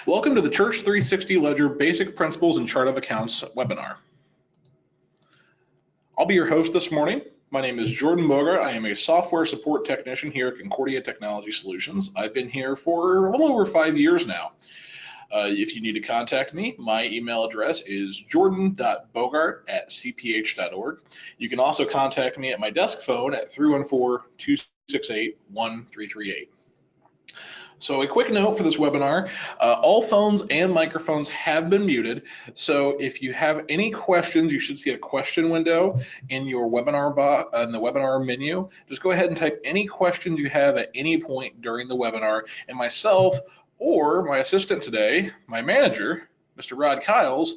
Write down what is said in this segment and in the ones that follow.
Welcome to the Church 360 Ledger Basic Principles and Chart of Accounts webinar. I'll be your host this morning. My name is Jordan Bogart. I am a software support technician here at Concordia Technology Solutions. I've been here for a little over 5 years now. If you need to contact me, my email address is jordan.bogart@cph.org. You can also contact me at my desk phone at 314-268-1338. So a quick note for this webinar, all phones and microphones have been muted. So if you have any questions, you should see a question window in your webinar in the webinar menu. Just go ahead and type any questions you have at any point during the webinar, and myself or my assistant today, my manager, Mr. Rod Kiles,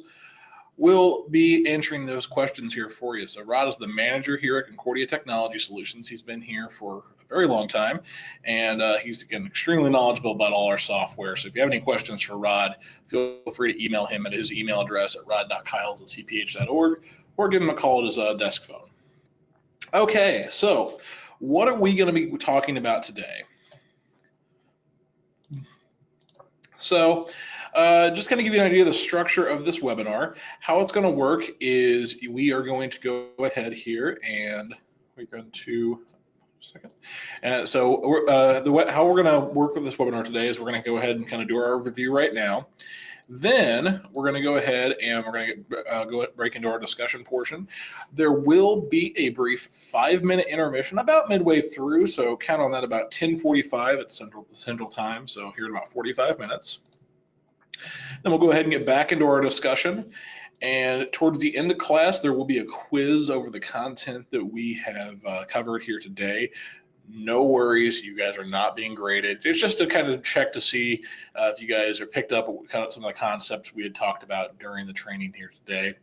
will be answering those questions here for you. So Rod is the manager here at Concordia Technology Solutions. He's been here for a very long time, and he's, again, extremely knowledgeable about all our software. So if you have any questions for Rod, feel free to email him at his email address at rod.kiles@cph.org, or give him a call at his desk phone. Okay, so what are we going to be talking about today? So just kind of give you an idea of the structure of this webinar. How it's going to work is we are going to go ahead here and we're going to, how we're going to work with this webinar today is we're going to go ahead and kind of do our review right now. Then we're going to go ahead and we're going to break into our discussion portion. There will be a brief 5-minute intermission about midway through, so count on that about 10:45 at Central Time, so here in about 45 minutes. Then we'll go ahead and get back into our discussion, and towards the end of class there will be a quiz over the content that we have covered here today. No worries, you guys are not being graded. It's just to kind of check to see if you guys are picked up kind of some of the concepts we had talked about during the training here today.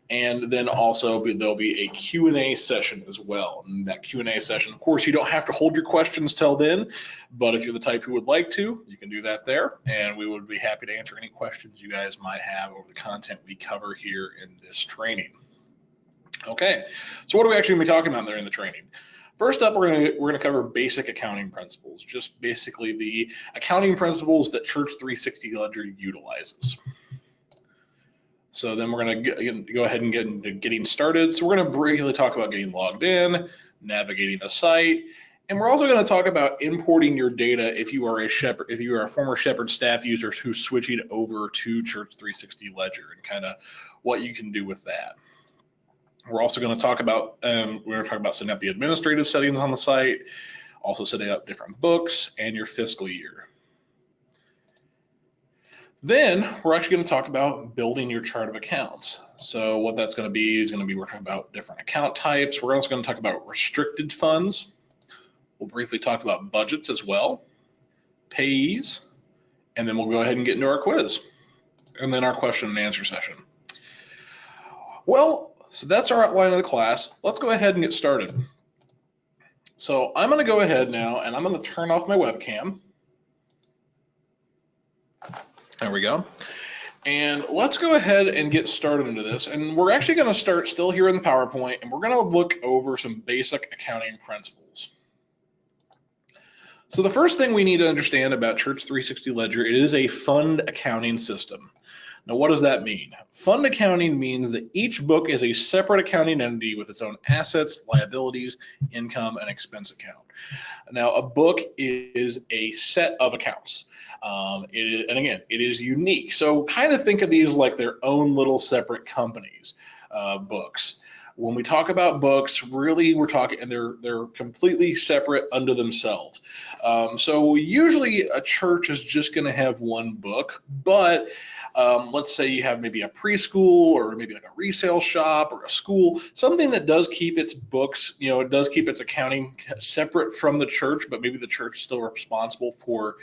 And then also there'll be a Q&A session as well. And that Q&A session, of course, you don't have to hold your questions till then, but if you're the type who would like to, you can do that there. And we would be happy to answer any questions you guys might have over the content we cover here in this training. Okay, so what are we actually going to be talking about during the training? First up, we're going to cover basic accounting principles, just basically the accounting principles that Church 360 Ledger utilizes. So then we're going to go ahead and get into getting started. So we're going to briefly talk about getting logged in, navigating the site, and we're also going to talk about importing your data if you are a former Shepherd staff user who's switching over to Church 360 Ledger and kind of what you can do with that. We're also going to talk about setting up the administrative settings on the site, also setting up different books and your fiscal year. Then we're actually going to talk about building your chart of accounts. So what that's going to be is we're talking about different account types. We're also going to talk about restricted funds. We'll briefly talk about budgets as well, payees, and then we'll go ahead and get into our quiz and then our question and answer session. Well, so that's our outline of the class. Let's go ahead and get started. So I'm going to go ahead now and I'm going to turn off my webcam. There we go. And let's go ahead and get started into this. And we're actually going to start still here in the PowerPoint, and we're going to look over some basic accounting principles. So the first thing we need to understand about Church 360 Ledger, it is a fund accounting system. Now, what does that mean? Fund accounting means that each book is a separate accounting entity with its own assets, liabilities, income, and expense account. Now, a book is a set of accounts. It is unique. So kind of think of these like their own little separate companies, books. When we talk about books, really we're talking, and they're completely separate unto themselves. So usually a church is just going to have one book, but let's say you have maybe a preschool or maybe like a resale shop or a school, something that does keep its books, it does keep its accounting separate from the church, but maybe the church is still responsible for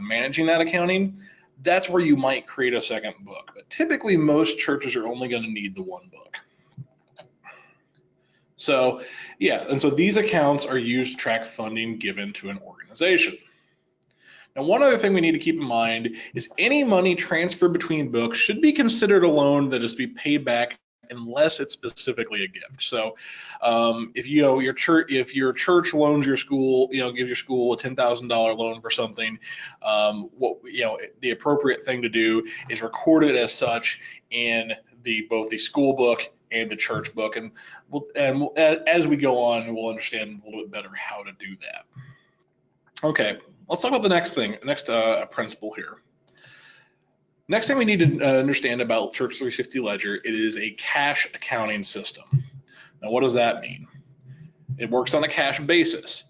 managing that accounting. That's where you might create a second book, but typically most churches are only going to need the one book. So yeah, and so these accounts are used to track funding given to an organization. Now, one other thing we need to keep in mind is any money transferred between books should be considered a loan that is to be paid back unless it's specifically a gift. So if your church loans your school, gives your school a $10,000 loan for something, the appropriate thing to do is record it as such in both the school book and the church book, and as we go on, we'll understand a little bit better how to do that. Okay, let's talk about the next principle here. Next thing we need to understand about Church 360 Ledger, it is a cash accounting system. Now, what does that mean? It works on a cash basis.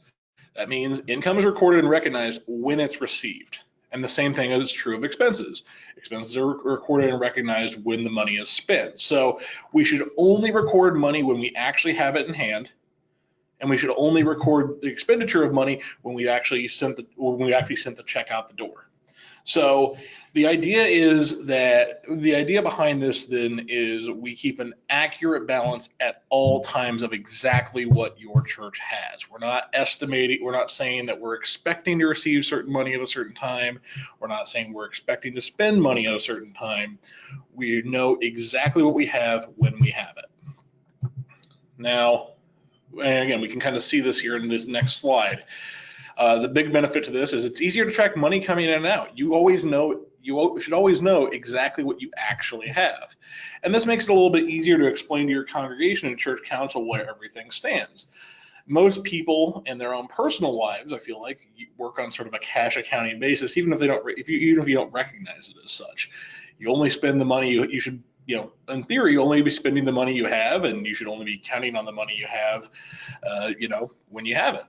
That means income is recorded and recognized when it's received. And the same thing is true of expenses. Expenses are recorded and recognized when the money is spent. So we should only record money when we actually have it in hand, and we should only record the expenditure of money when we actually sent the check out the door. So the idea behind this then is we keep an accurate balance at all times of exactly what your church has. We're not estimating, we're not saying that we're expecting to receive certain money at a certain time. We're not saying we're expecting to spend money at a certain time. We know exactly what we have when we have it. Now, and again, we can kind of see this here in this next slide. The big benefit to this is it's easier to track money coming in and out. You should always know exactly what you actually have. And this makes it a little bit easier to explain to your congregation and church council where everything stands. Most people in their own personal lives, I feel like, work on sort of a cash accounting basis, even if you don't recognize it as such. You only spend the money you should, in theory, you only be spending the money you have, and you should only be counting on the money you have, when you have it.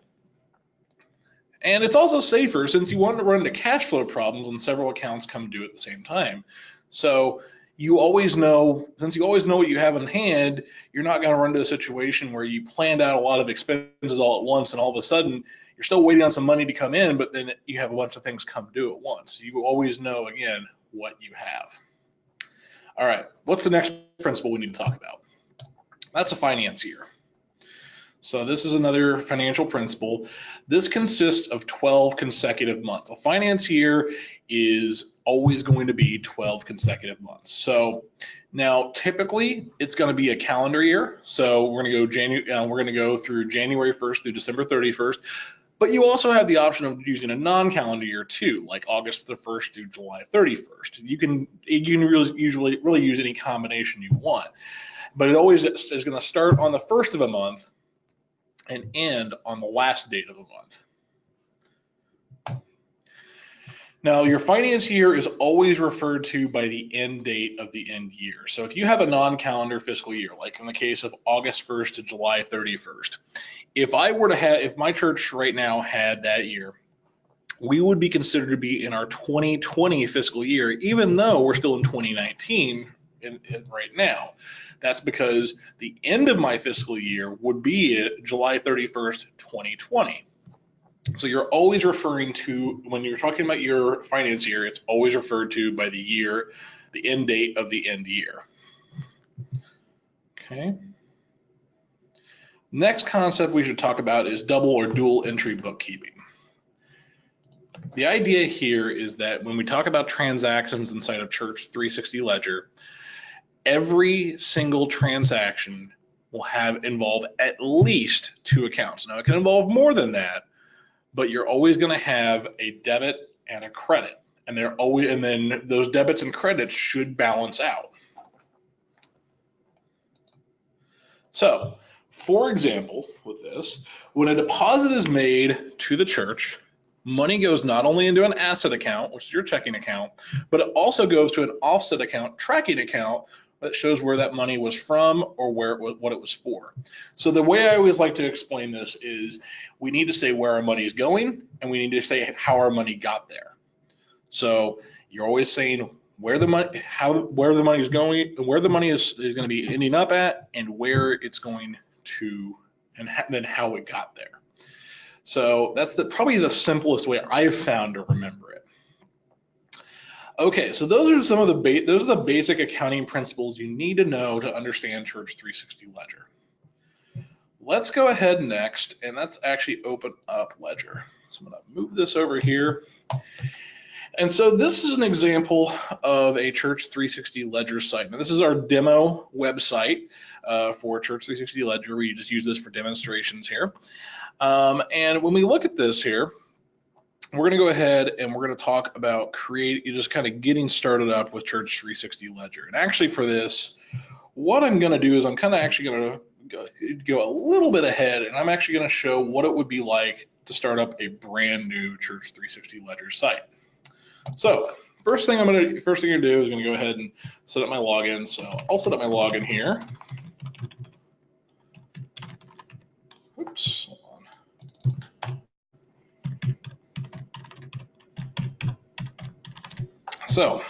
And it's also safer since you want to run into cash flow problems when several accounts come due at the same time. So since you always know what you have in hand, you're not going to run into a situation where you planned out a lot of expenses all at once and all of a sudden you're still waiting on some money to come in, but then you have a bunch of things come due at once. You always know, again, what you have. All right, what's the next principle we need to talk about? That's a financier. So this is another financial principle. This consists of 12 consecutive months. A financier is always going to be 12 consecutive months. So now typically it's going to be a calendar year. So we're going to go through January 1st through December 31st. But you also have the option of using a non-calendar year too, like August the 1st through July 31st. You can really use any combination you want. But it always is going to start on the first of a month and end on the last date of the month. Now, your finance year is always referred to by the end date of the end year. So if you have a non-calendar fiscal year, like in the case of August 1st to July 31st, if my church right now had that year, we would be considered to be in our 2020 fiscal year, even though we're still in 2019 right now. That's because the end of my fiscal year would be July 31st, 2020. So you're always referring to, when you're talking about your finance year, it's always referred to by the end date of the end year. Okay. Next concept we should talk about is double or dual entry bookkeeping. The idea here is that when we talk about transactions inside of Church 360 Ledger, every single transaction will involve at least 2 accounts. Now it can involve more than that, but you're always going to have a debit and a credit, and then those debits and credits should balance out. So, for example, with this, when a deposit is made to the church, money goes not only into an asset account, which is your checking account, but it also goes to an offset account, tracking account, that shows where that money was from or what it was for. So the way I always like to explain this is we need to say where our money is going, and we need to say how our money got there. So you're always saying where the money is going, where the money is going to be ending up at, and where it's going to, and then how it got there. So that's probably the simplest way I've found to remember it. Okay, so those are the basic accounting principles you need to know to understand Church 360 Ledger. Let's go ahead next, and let's actually open up Ledger. So I'm going to move this over here. And so this is an example of a Church 360 Ledger site. Now this is our demo website for Church 360 Ledger. We just use this for demonstrations here. And when we look at this here, we're going to go ahead and we're going to talk about just kind of getting started up with Church 360 Ledger. And actually for this, what I'm going to do is I'm kind of actually going to go a little bit ahead, and I'm actually going to show what it would be like to start up a brand new Church 360 Ledger site. So first thing you're gonna do is gonna go ahead and set up my login. So I'll set up my login here. Oops, hold on. So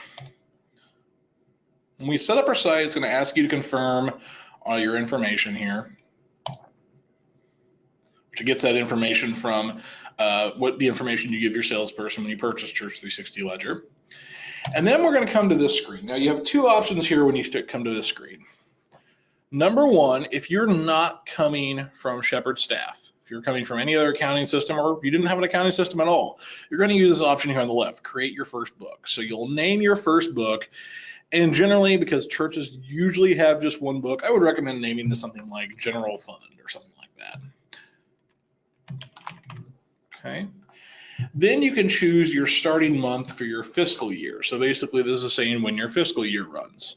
when we set up our site, it's gonna ask you to confirm all your information here, which gets that information from what the information you give your salesperson when you purchase Church 360 Ledger. And then we're going to come to this screen. Now you have two options here when you come to this screen. Number one, if you're not coming from Shepherd Staff, if you're coming from any other accounting system or you didn't have an accounting system at all, you're going to use this option here on the left, create your first book. So you'll name your first book, and generally, because churches usually have just one book, I would recommend naming this something like General Fund or something like that. Okay. Then you can choose your starting month for your fiscal year. So basically this is saying when your fiscal year runs.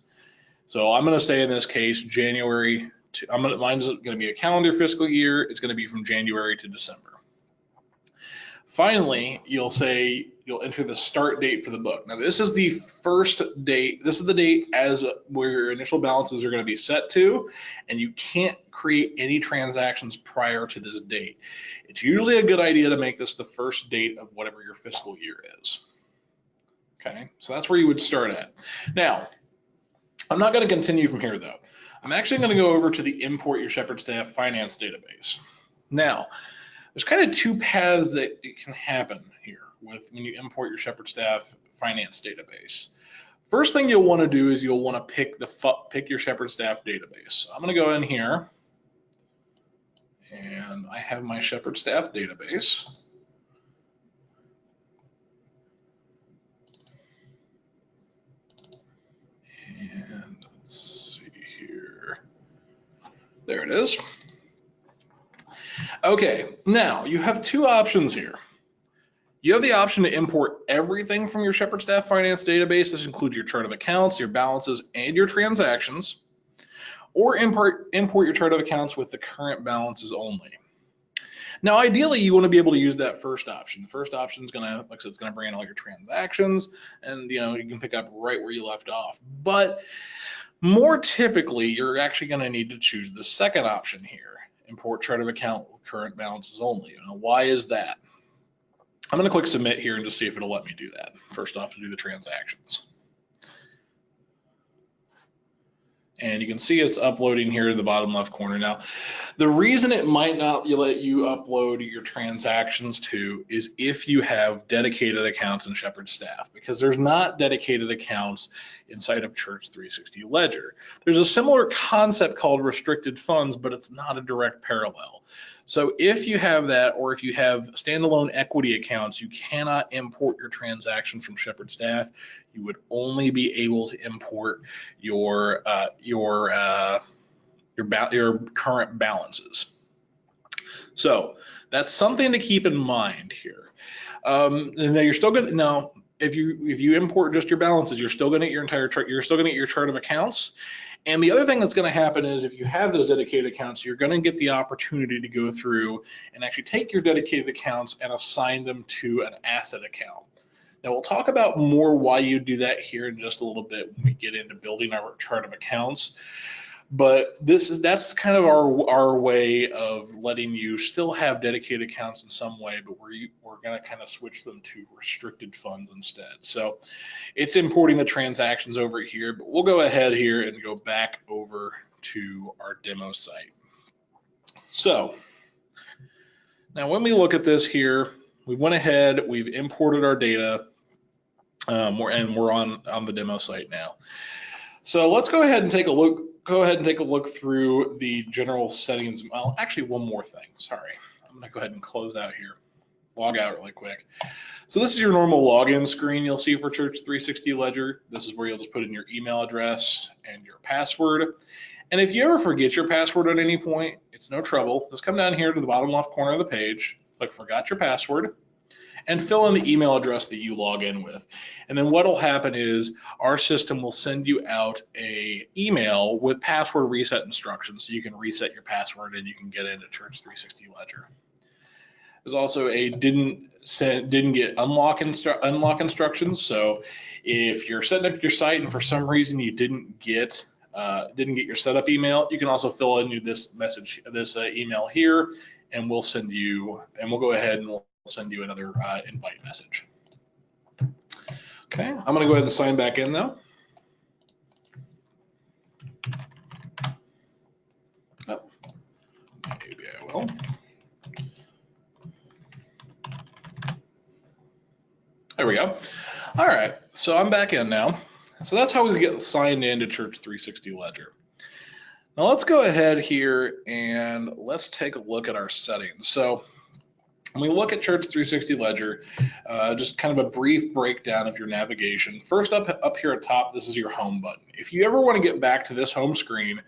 So I'm going to say in this case, January to, mine's going to be a calendar fiscal year. It's going to be from January to December. Finally, you'll enter the start date for the book. Now this is the first date. This is the date where your initial balances are going to be set to, and you can't create any transactions prior to this date. It's usually a good idea to make this the first date of whatever your fiscal year is. Okay, so that's where you would start at. Now, I'm not going to continue from here though. I'm actually going to go over to the import your Shepherd Staff finance database. Now, there's kind of two paths that it can happen here when you import your Shepherd Staff finance database. First thing you'll want to do is you'll want to pick your Shepherd Staff database. So I'm going to go in here, and I have my Shepherd Staff database. And let's see here. There it is. Okay, now you have two options here. You have the option to import everything from your Shepherd Staff finance database. This includes your chart of accounts, your balances, and your transactions, or import your chart of accounts with the current balances only. Now, ideally, you want to be able to use that first option. The first option is going to, like I said, it's going to bring in all your transactions, and you can pick up right where you left off. But more typically, you're actually going to need to choose the second option here. Import chart of account with current balances only. Now, why is that? I'm going to click submit here and just see if it'll let me do that. First off, to do the transactions. And you can see it's uploading here in the bottom left corner. Now, the reason it might not let you upload your transactions to is if you have dedicated accounts in Shepherd Staff, because there's not dedicated accounts inside of Church 360 Ledger. There's a similar concept called restricted funds, but it's not a direct parallel. So if you have that, or if you have standalone equity accounts, you cannot import your transactions from Shepherd Staff. You would only be able to import your current balances. So that's something to keep in mind here. And then you're still going to now. If you import just your balances, you're still going to get your entire chart. You're still going to get your chart of accounts. And the other thing that's going to happen is if you have those dedicated accounts, you're going to get the opportunity to go through and actually take your dedicated accounts and assign them to an asset account. Now we'll talk about more why you do that here in just a little bit when we get into building our chart of accounts. But that's kind of our way of letting you still have dedicated accounts in some way, but we're going to kind of switch them to restricted funds instead. So it's importing the transactions over here, but we'll go ahead here and go back over to our demo site. So now when we look at this here, we went ahead, we've imported our data, and we're on the demo site now. So let's go ahead and take a look. Go ahead and take a look through the general settings. Well, actually, one more thing. Sorry, I'm going to go ahead and close out here. log out really quick. So this is your normal login screen you'll see for Church 360 Ledger. This is where you'll just put in your email address and your password. And if you ever forget your password at any point, it's no trouble. Just come down here to the bottom left corner of the page, click Forgot Your Password, and fill in the email address that you log in with. And then what'll happen is our system will send you out a email with password reset instructions so you can reset your password and you can get into Church 360 Ledger. There's also a didn't get unlock instructions. So if you're setting up your site and for some reason you didn't get your setup email, you can also fill in this email here, and we'll go ahead and we'll send you another invite message. Okay, I'm going to go ahead and sign back in though. Oh, maybe I will. There we go. All right, so I'm back in now. So that's how we get signed into Church 360 Ledger. Now let's go ahead here and let's take a look at our settings. So when we look at Church 360 Ledger, just kind of a brief breakdown of your navigation. First up here at top, this is your home button. If you ever want to get back to this home screen,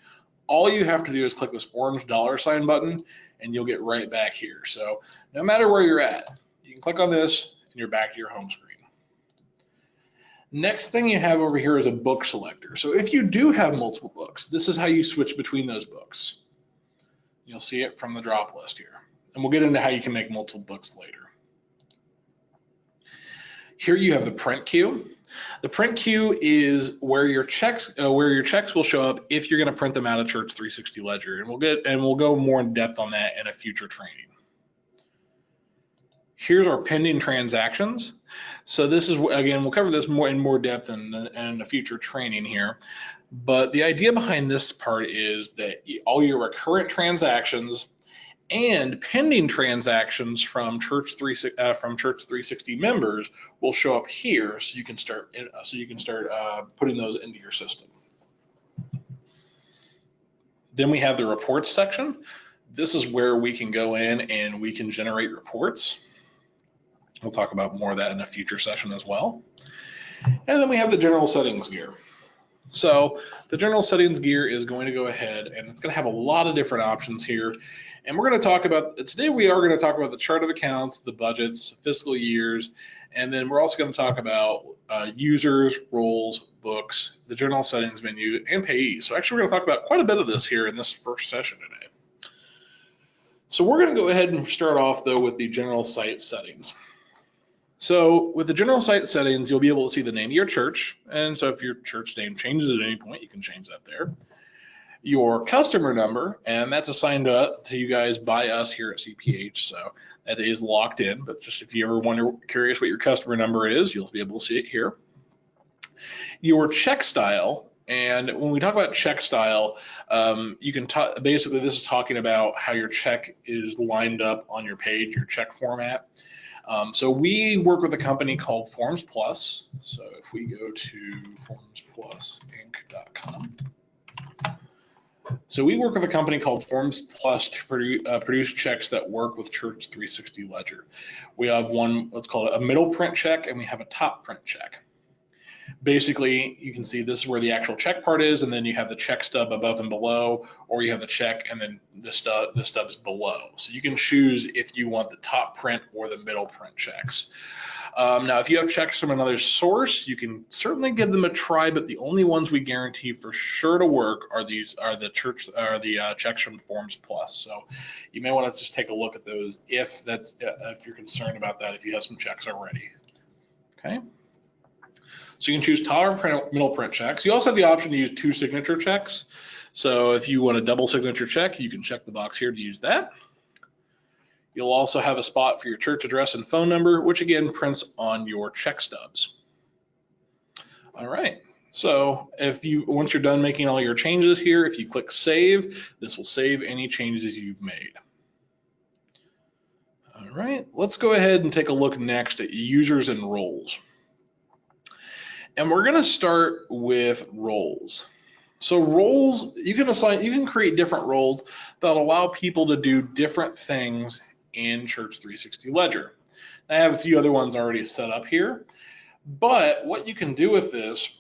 all you have to do is click this orange $sign button and you'll get right back here. So no matter where you're at, you can click on this and you're back to your home screen. Next thing you have over here is a book selector. So if you do have multiple books, this is how you switch between those books. You'll see it from the drop list here. And we'll get into how you can make multiple books later. Here you have the print queue. The print queue is where your checks will show up if you're going to print them out of Church 360 Ledger, and we'll go more in depth on that in a future training. Here's our pending transactions. So this is, again, we'll cover this in more depth in a future training here. But the idea behind this part is that all your recurrent transactions and pending transactions from Church 360 members will show up here, so you can start putting those into your system. Then we have the reports section. This is where we can go in and we can generate reports. We'll talk about more of that in a future session as well. And then we have the general settings gear. So the general settings gear is going to go ahead and it's going to have a lot of different options here. And we're going to talk about, today we are going to talk about the chart of accounts, the budgets, fiscal years, and then we're also going to talk about users, roles, books, the general settings menu, and payees. So actually we're going to talk about quite a bit of this here in this first session today. So we're going to go ahead and start off though with the general site settings. So with the general site settings, you'll be able to see the name of your church. And so if your church name changes at any point, you can change that there. Your customer number, and that's assigned to you guys by us here at CPH. So that is locked in, but just if you ever curious what your customer number is, you'll be able to see it here. Your check style, and when we talk about check style, you can basically this is talking about how your check is lined up on your page, your check format. So we work with a company called Forms Plus. So if we go to formsplusinc.com. So we work with a company called Forms Plus to produce checks that work with Church 360 Ledger. We have one, let's call it a middle print check, and we have a top print check. Basically, you can see this is where the actual check part is, and then you have the check stub above and below, or you have the check and then the stubs below. So you can choose if you want the top print or the middle print checks. Now, if you have checks from another source, you can certainly give them a try, but the only ones we guarantee for sure to work are the checks from Forms Plus. So you may want to just take a look at those if you're concerned about that, if you have some checks already. Okay. So you can choose top or middle print checks. You also have the option to use 2 signature checks. So if you want a double signature check, you can check the box here to use that. You'll also have a spot for your church address and phone number, which again prints on your check stubs. All right. So once you're done making all your changes here, if you click save, this will save any changes you've made. All right. Let's go ahead and take a look next at users and roles. And we're going to start with roles. So roles, you can create different roles that allow people to do different things in Church 360 Ledger. I have a few other ones already set up here, but what you can do with this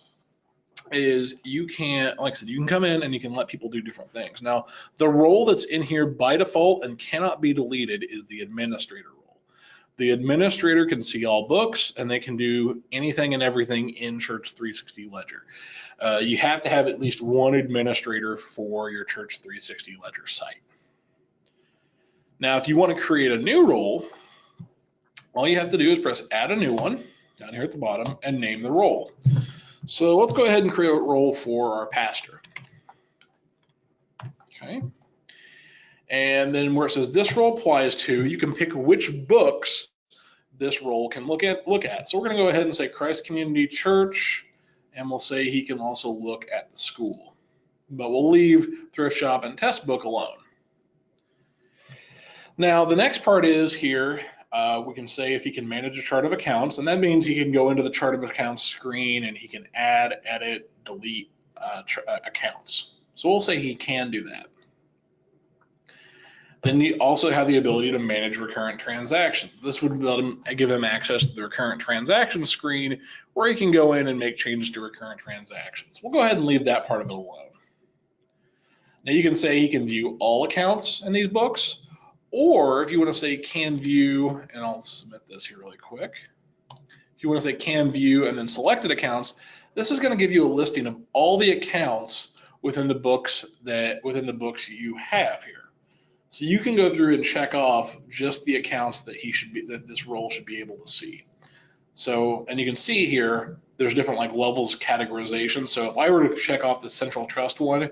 is you can, like I said, you can come in and you can let people do different things. Now, the role that's in here by default and cannot be deleted is the administrator role. The administrator can see all books and they can do anything and everything in Church 360 Ledger. You have to have at least one administrator for your Church 360 Ledger site. Now, if you want to create a new role, all you have to do is press add a new one down here at the bottom and name the role. So let's go ahead and create a role for our pastor. Okay. And then where it says this role applies to, you can pick which books this role can look at. So we're going to go ahead and say Christ Community Church, and we'll say he can also look at the school. But we'll leave thrift shop and test book alone. Now the next part is here, we can say if he can manage a chart of accounts, and that means he can go into the chart of accounts screen and he can add, edit, delete accounts. So we'll say he can do that. Then you also have the ability to manage recurrent transactions. This would give him access to the recurrent transaction screen where he can go in and make changes to recurrent transactions. We'll go ahead and leave that part of it alone. Now you can say he can view all accounts in these books, or if you want to say can view, and I'll submit this here really quick. If you want to say can view and then selected accounts, this is going to give you a listing of all the accounts within the books you have here. So you can go through and check off just the accounts that this role should be able to see. So, and you can see here, there's different like levels categorization. So if I were to check off the Central Trust one,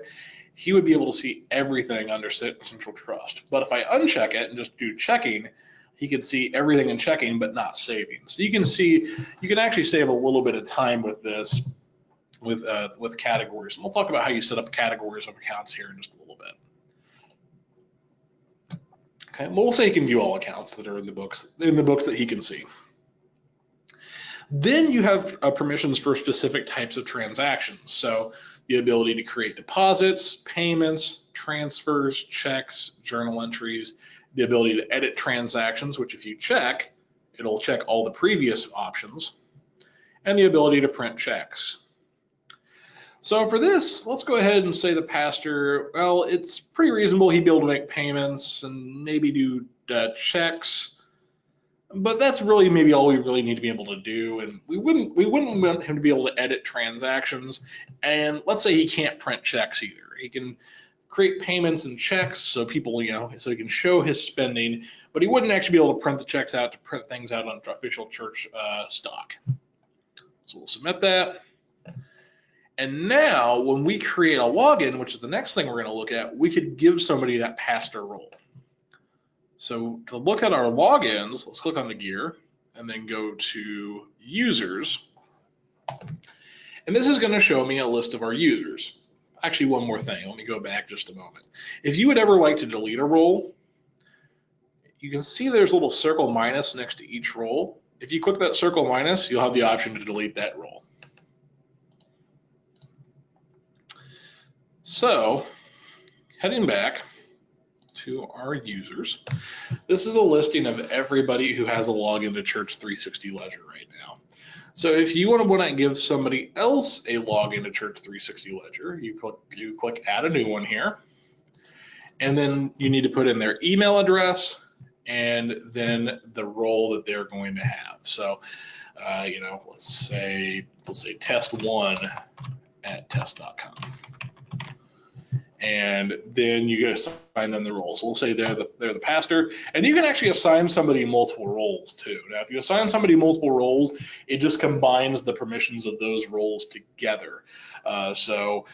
he would be able to see everything under Central Trust. But if I uncheck it and just do checking, he can see everything in checking, but not saving. So you can see, you can actually save a little bit of time with this, with categories. And we'll talk about how you set up categories of accounts here in just a little bit. Okay, we'll say he can view all accounts that are in the books that he can see. Then you have permissions for specific types of transactions. So the ability to create deposits, payments, transfers, checks, journal entries, the ability to edit transactions, which if you check, it'll check all the previous options, and the ability to print checks. So for this, let's go ahead and say the pastor, well, it's pretty reasonable he'd be able to make payments and maybe do checks, but that's really maybe all we really need to be able to do. And we wouldn't want him to be able to edit transactions. And let's say he can't print checks either. He can create payments and checks so people, so he can show his spending, but he wouldn't actually be able to print the checks out to print things out on official church stock. So we'll submit that. And now when we create a login, which is the next thing we're going to look at, we could give somebody that pastor role. So to look at our logins, let's click on the gear and then go to users. And this is going to show me a list of our users. Actually, one more thing. Let me go back just a moment. If you would ever like to delete a role, you can see there's a little circle minus next to each role. If you click that circle minus, you'll have the option to delete that role. So heading back to our users, this is a listing of everybody who has a login to Church 360 Ledger right now. So if you want to give somebody else a login to Church 360 Ledger, you click add a new one here, and then you need to put in their email address and then the role that they're going to have. So we'll say test1@test.com. And then you assign them the roles. We'll say they're the pastor, and you can actually assign somebody multiple roles too. Now, if you assign somebody multiple roles, it just combines the permissions of those roles together. So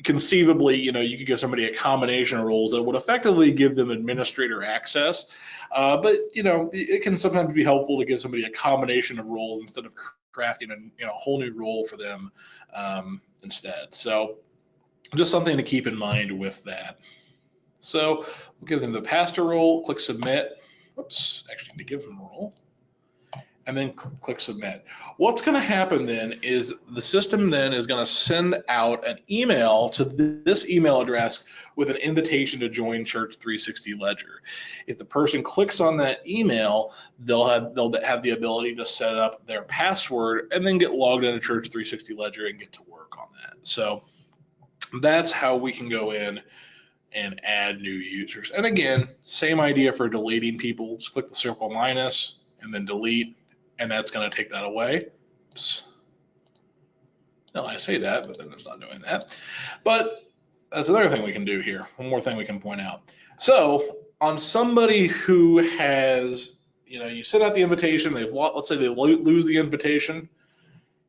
conceivably, you could give somebody a combination of roles that would effectively give them administrator access. But it can sometimes be helpful to give somebody a combination of roles instead of crafting a whole new role for them instead. So just something to keep in mind with that. So we'll give them the pastor role, click submit. Whoops, actually need to give them a role. and then click submit. What's going to happen then is the system then is going to send out an email to this email address with an invitation to join Church 360 Ledger. If the person clicks on that email, they'll have the ability to set up their password and then get logged into Church 360 Ledger and get to work on that. So that's how we can go in and add new users. And again, same idea for deleting people. Just click the circle minus and then delete, and that's going to take that away. Oops. No, I say that, but then it's not doing that. But that's another thing we can do here. One more thing we can point out. So on somebody who has, you send out the invitation, let's say they lose the invitation,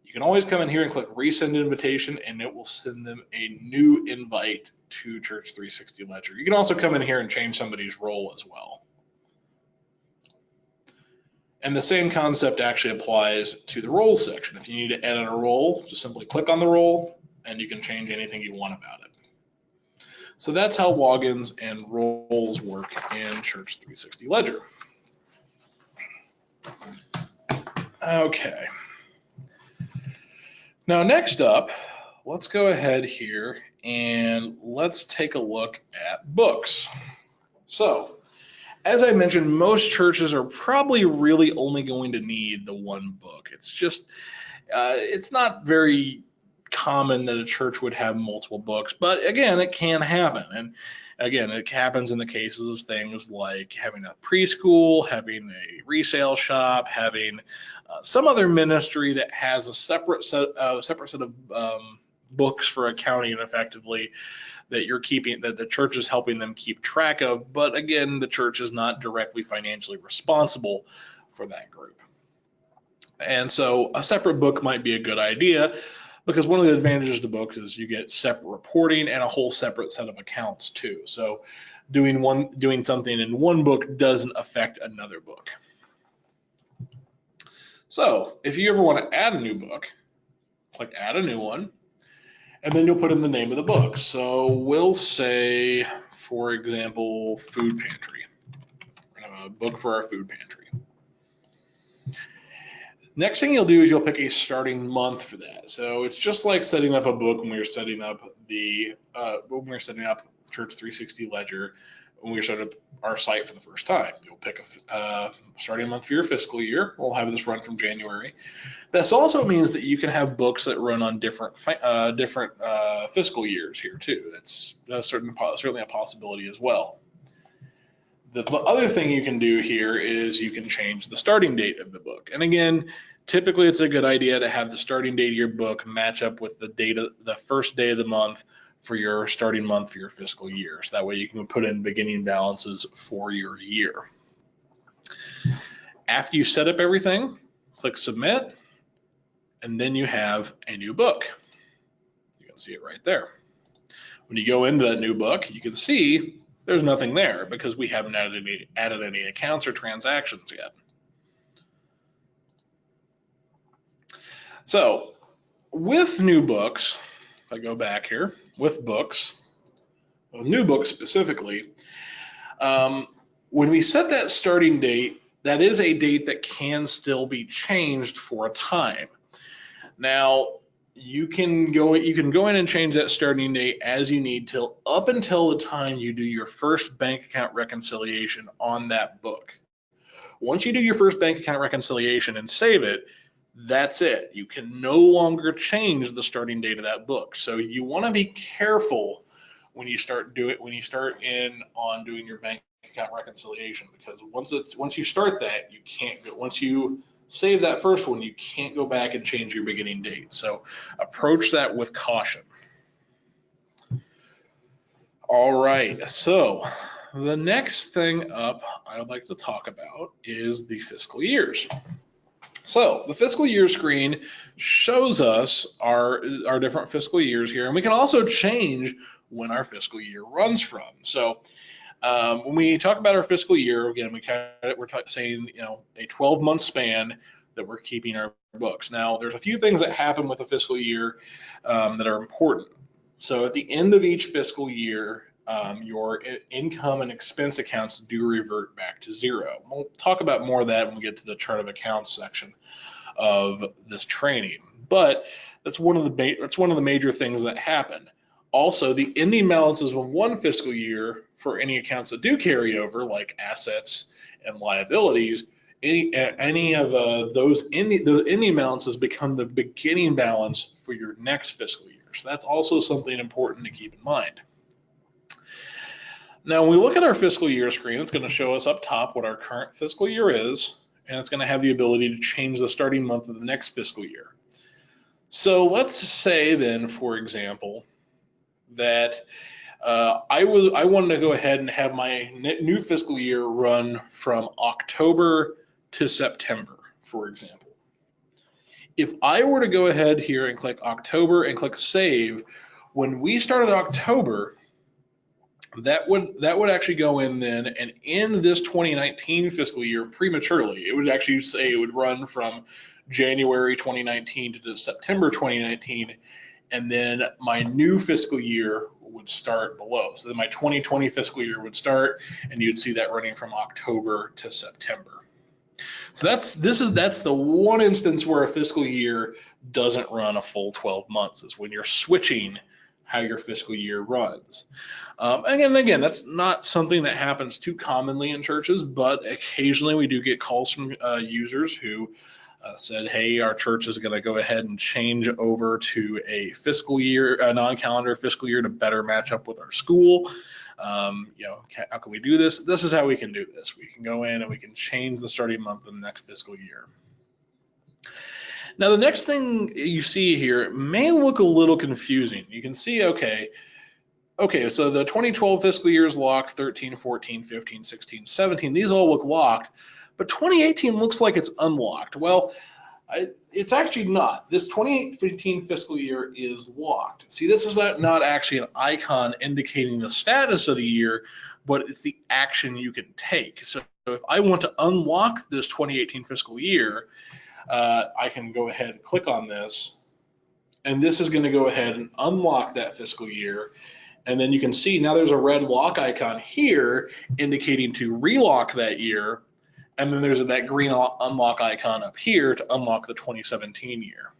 you can always come in here and click resend invitation, and it will send them a new invite to Church 360 Ledger. You can also come in here and change somebody's role as well. And the same concept actually applies to the roles section. If you need to edit a role, just simply click on the role and you can change anything you want about it. So that's how logins and roles work in Church 360 Ledger. Okay. Now next up, let's go ahead here and let's take a look at books. So, as I mentioned, most churches are probably really only going to need the one book. It's just, it's not very common that a church would have multiple books, but again, it can happen. And again, it happens in the cases of things like having a preschool, having a resale shop, having some other ministry that has a separate set of books for accounting effectively that you're keeping, that the church is helping them keep track of. But again, the church is not directly financially responsible for that group. And so a separate book might be a good idea, because one of the advantages of the book is you get separate reporting and a whole separate set of accounts too. So doing something in one book doesn't affect another book. So if you ever want to add a new book, click add a new one, and then you'll put in the name of the book. So we'll say, for example, food pantry. We're gonna have a book for our food pantry. Next thing you'll do is you'll pick a starting month for that. So it's just like setting up a book when we were setting up Church 360 Ledger, when we started up our site for the first time. You'll pick a starting month for your fiscal year. We'll have this run from January. This also means that you can have books that run on different fiscal years here too. That's certainly a possibility as well. The other thing you can do here is you can change the starting date of the book. And again, typically it's a good idea to have the starting date of your book match up with the first day of the month for your starting month for your fiscal year. So that way you can put in beginning balances for your year. After you set up everything, click submit, and then you have a new book. You can see it right there. When you go into that new book, you can see there's nothing there because we haven't added any accounts or transactions yet. So with new books, if I go back here, with new books specifically, when we set that starting date, that is a date that can still be changed for a time. Now, you can go in and change that starting date as you need up until the time you do your first bank account reconciliation on that book. Once you do your first bank account reconciliation and save it, that's it. You can no longer change the starting date of that book. So you want to be careful when you start doing your bank account reconciliation, because once you start that, you can't go. Once you save that first one, you can't go back and change your beginning date. So approach that with caution. All right, so the next thing up I'd like to talk about is the fiscal years. So the fiscal year screen shows us our different fiscal years here, and we can also change when our fiscal year runs from. So when we talk about our fiscal year, again, we're saying, a 12-month span that we're keeping our books. Now, there's a few things that happen with a fiscal year that are important. So at the end of each fiscal year, your income and expense accounts do revert back to zero. We'll talk about more of that when we get to the chart of accounts section of this training. But that's one of the major things that happen. Also, the ending balances of one fiscal year for any accounts that do carry over, like assets and liabilities, any of those ending balances become the beginning balance for your next fiscal year. So that's also something important to keep in mind. Now, when we look at our fiscal year screen, it's going to show us up top what our current fiscal year is, and it's going to have the ability to change the starting month of the next fiscal year. So let's say then, for example, that I wanted to go ahead and have my new fiscal year run from October to September, for example. If I were to go ahead here and click October and click Save, when we started October, that would actually go in then and end this 2019 fiscal year prematurely. It would actually say it would run from January 2019 to September 2019, and then my new fiscal year would start below. So then my 2020 fiscal year would start, and you'd see that running from October to September. So that's the one instance where a fiscal year doesn't run a full 12 months, is when you're switching how your fiscal year runs. Again, that's not something that happens too commonly in churches, but occasionally we do get calls from users who said, hey, our church is going to go ahead and change over to a fiscal year, a non-calendar fiscal year, to better match up with our school. How can we do this? This is how we can do this. We can go in and we can change the starting month of the next fiscal year. Now, the next thing you see here may look a little confusing. You can see, okay, so the 2012 fiscal year is locked, 13, 14, 15, 16, 17. These all look locked, but 2018 looks like it's unlocked. Well, it's actually not. This 2015 fiscal year is locked. See, this is not actually an icon indicating the status of the year, but it's the action you can take. So if I want to unlock this 2018 fiscal year, I can go ahead and click on this, and this is going to go ahead and unlock that fiscal year. And then you can see now there's a red lock icon here indicating to relock that year. And then there's that green unlock icon up here to unlock the 2017 year.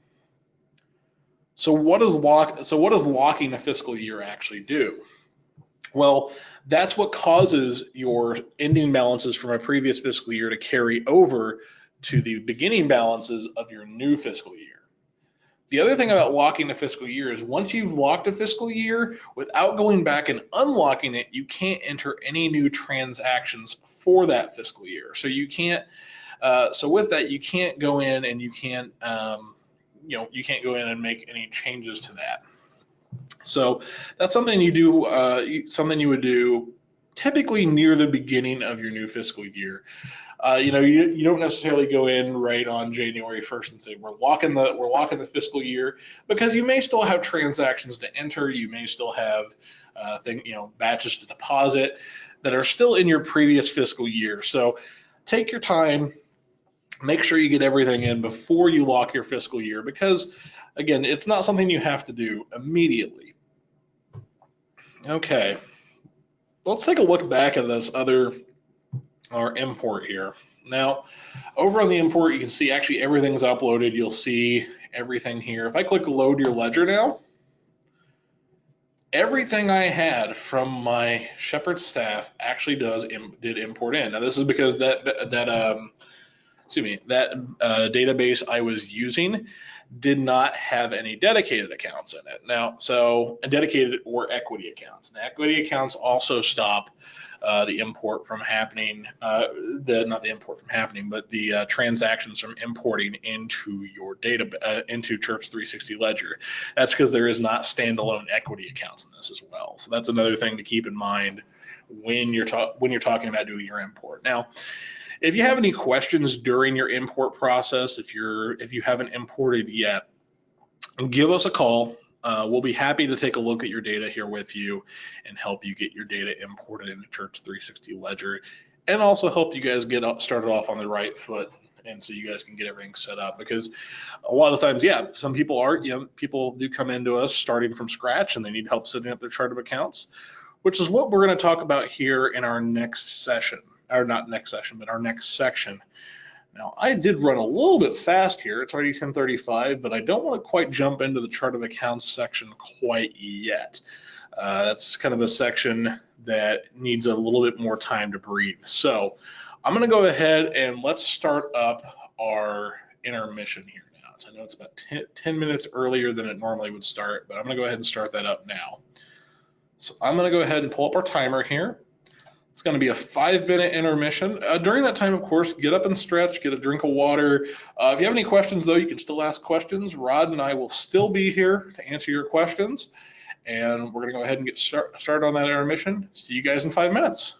So what does locking a fiscal year actually do? Well, that's what causes your ending balances from a previous fiscal year to carry over to the beginning balances of your new fiscal year. The other thing about locking a fiscal year is once you've locked a fiscal year, without going back and unlocking it, you can't enter any new transactions for that fiscal year. So you can't. So with that, you can't go in and you can't go in and make any changes to that. So that's something you do. Something you would do typically near the beginning of your new fiscal year. You don't necessarily go in right on January 1st and say we're locking the fiscal year, because you may still have transactions to enter. You may still have batches to deposit that are still in your previous fiscal year. So take your time, make sure you get everything in before you lock your fiscal year, because again, it's not something you have to do immediately. Okay, let's take a look back at this our import here. Now, over on the import, you can see actually everything's uploaded. You'll see everything here. If I click load your ledger now, everything I had from my Shepherd staff actually did import in. Now, this is because that database I was using did not have any dedicated accounts in it. Now, so dedicated or equity accounts. And equity accounts also stop the import from happening, not the import from happening, but the transactions from importing into your into Church 360 Ledger. That's because there is not standalone equity accounts in this as well. So that's another thing to keep in mind when you're talking about doing your import. Now, if you have any questions during your import process, if you haven't imported yet, give us a call. We'll be happy to take a look at your data here with you and help you get your data imported into Church 360 Ledger, and also help you guys get started off on the right foot, and so you guys can get everything set up. Because a lot of times, some people do come into us starting from scratch and they need help setting up their chart of accounts. which is what we're going to talk about here in our next session, or not next session, but our next section. Now, I did run a little bit fast here. It's already 10:35, but I don't want to quite jump into the chart of accounts section quite yet. That's kind of a section that needs a little bit more time to breathe. So I'm going to go ahead and let's start up our intermission here now. So I know it's about 10 minutes earlier than it normally would start, but I'm going to go ahead and start that up now. So I'm going to go ahead and pull up our timer here. It's going to be a 5-minute intermission. During that time, of course, get up and stretch, get a drink of water. If you have any questions, though, you can still ask questions. Rod and I will still be here to answer your questions. And we're going to go ahead and get started on that intermission. See you guys in 5 minutes.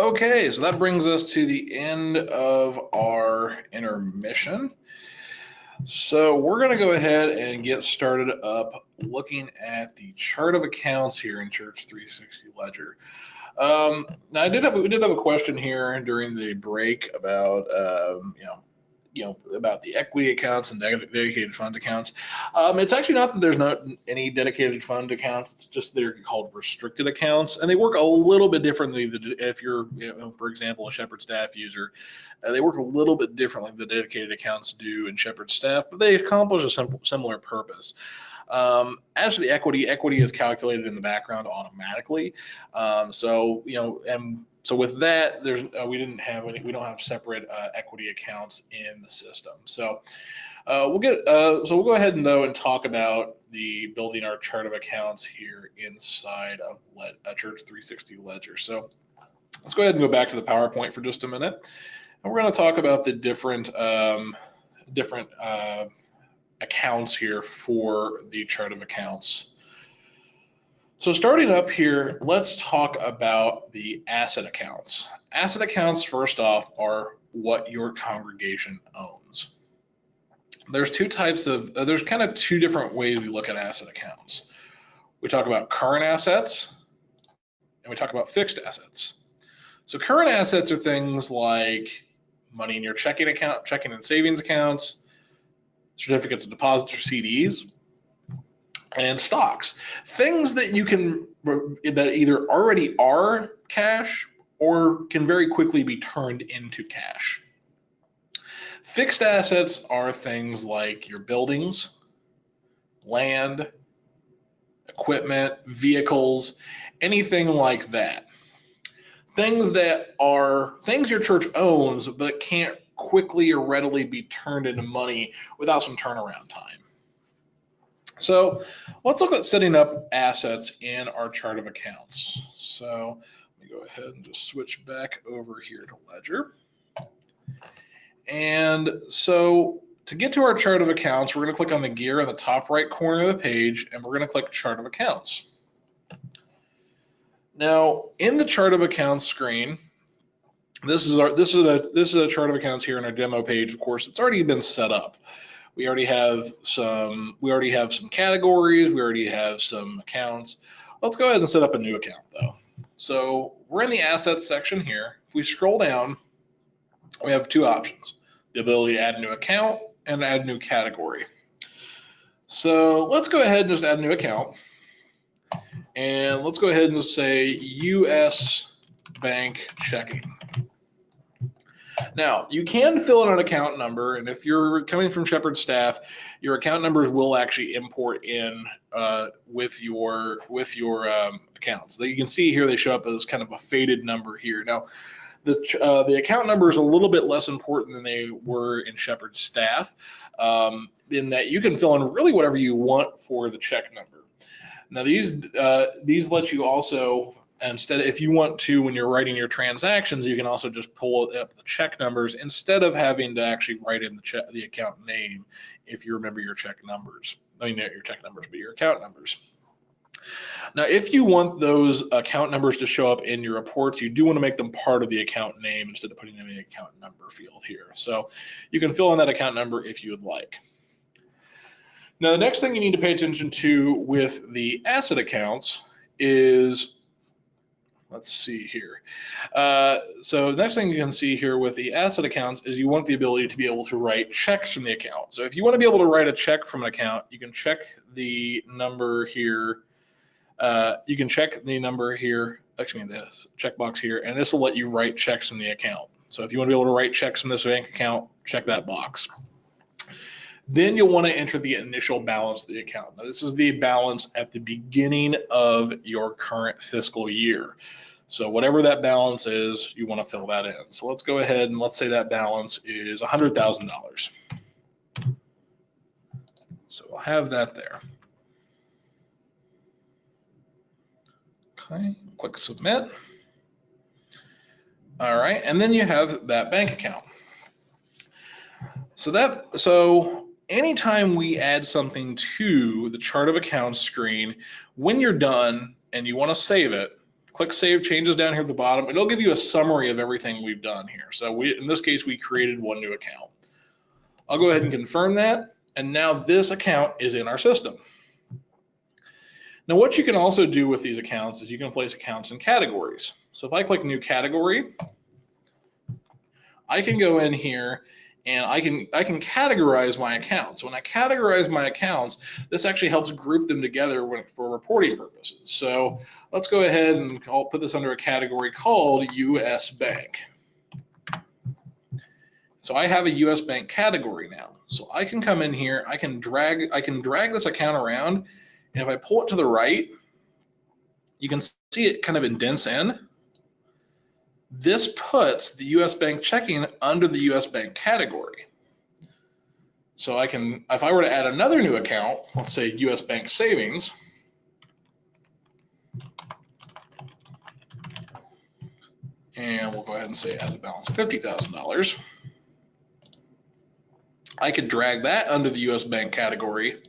Okay, so that brings us to the end of our intermission. So we're going to go ahead and get started up looking at the chart of accounts here in Church 360 Ledger. Now we did have a question here during the break about about the equity accounts and dedicated fund accounts. It's actually not that there's not any dedicated fund accounts. It's just they're called restricted accounts, and they work a little bit differently. If you're, for example, a Shepherd Staff user, they work a little bit differently than the dedicated accounts do in Shepherd Staff, but they accomplish a similar purpose. As for the equity is calculated in the background automatically. So with that, we don't have separate equity accounts in the system. So we'll go ahead and talk about the building our chart of accounts here inside of Church 360 Ledger. So let's go ahead and go back to the PowerPoint for just a minute, and we're going to talk about the different accounts here for the chart of accounts. So starting up here, let's talk about the asset accounts. Asset accounts, first off, are what your congregation owns. There's there's kind of two different ways we look at asset accounts. We talk about current assets and we talk about fixed assets. So current assets are things like money in your checking and savings accounts, certificates of deposit or CDs, and stocks, things that that either already are cash or can very quickly be turned into cash. Fixed assets are things like your buildings, land, equipment, vehicles, anything like that. Things your church owns but can't quickly or readily be turned into money without some turnaround time. So let's look at setting up assets in our chart of accounts. So let me go ahead and just switch back over here to Ledger. And so to get to our chart of accounts, we're going to click on the gear in the top right corner of the page, and we're going to click Chart of Accounts. Now, in the Chart of Accounts screen, this is a chart of accounts here in our demo page. Of course, it's already been set up. We already have some categories. We already have some accounts. Let's go ahead and set up a new account though. So we're in the assets section here. If we scroll down, we have two options: the ability to add a new account and add a new category. So let's go ahead and just add a new account. And let's go ahead and just say US Bank Checking. Now, you can fill in an account number, and if you're coming from Shepherd Staff, your account numbers will actually import in with your accounts. You can see here they show up as kind of a faded number here. Now, the account number is a little bit less important than they were in Shepherd Staff, in that you can fill in really whatever you want for the check number. Now, these let you also, instead, if you want to, when you're writing your transactions, you can also just pull up the check numbers instead of having to actually write in the account name if you remember your check numbers. I mean, not your check numbers, but your account numbers. Now, if you want those account numbers to show up in your reports, you do want to make them part of the account name instead of putting them in the account number field here. So you can fill in that account number if you would like. Now, the next thing you need to pay attention to with the asset accounts is, let's see here. So the next thing you can see here with the asset accounts is you want the ability to be able to write checks from the account. So if you want to be able to write a check from an account, you can check the number here. You can check the number here, actually this checkbox here, and this will let you write checks from the account. So if you want to be able to write checks from this bank account, check that box. Then you'll want to enter the initial balance of the account. Now, this is the balance at the beginning of your current fiscal year. So whatever that balance is, you want to fill that in. So let's go ahead and let's say that balance is $100,000. So we'll have that there. Okay, click submit. All right, and then you have that bank account. So anytime we add something to the chart of accounts screen, when you're done and you want to save it, Click Save Changes down here at the bottom. It'll give you a summary of everything we've done here. So in this case, we created one new account. I'll go ahead and confirm that. And now this account is in our system. Now what you can also do with these accounts is you can place accounts in categories. So if I click New Category, I can go in here and I can categorize my accounts. When I categorize my accounts, this actually helps group them together for reporting purposes. So let's go ahead and I'll put this under a category called US Bank. So I have a US Bank category now. So I can come in here, I can drag this account around, and if I pull it to the right, you can see it kind of indents in. This puts the US Bank checking under the US Bank category. So I can, if I were to add another new account, let's say US Bank Savings, and we'll go ahead and say it has a balance of $50,000. I could drag that under the US Bank category,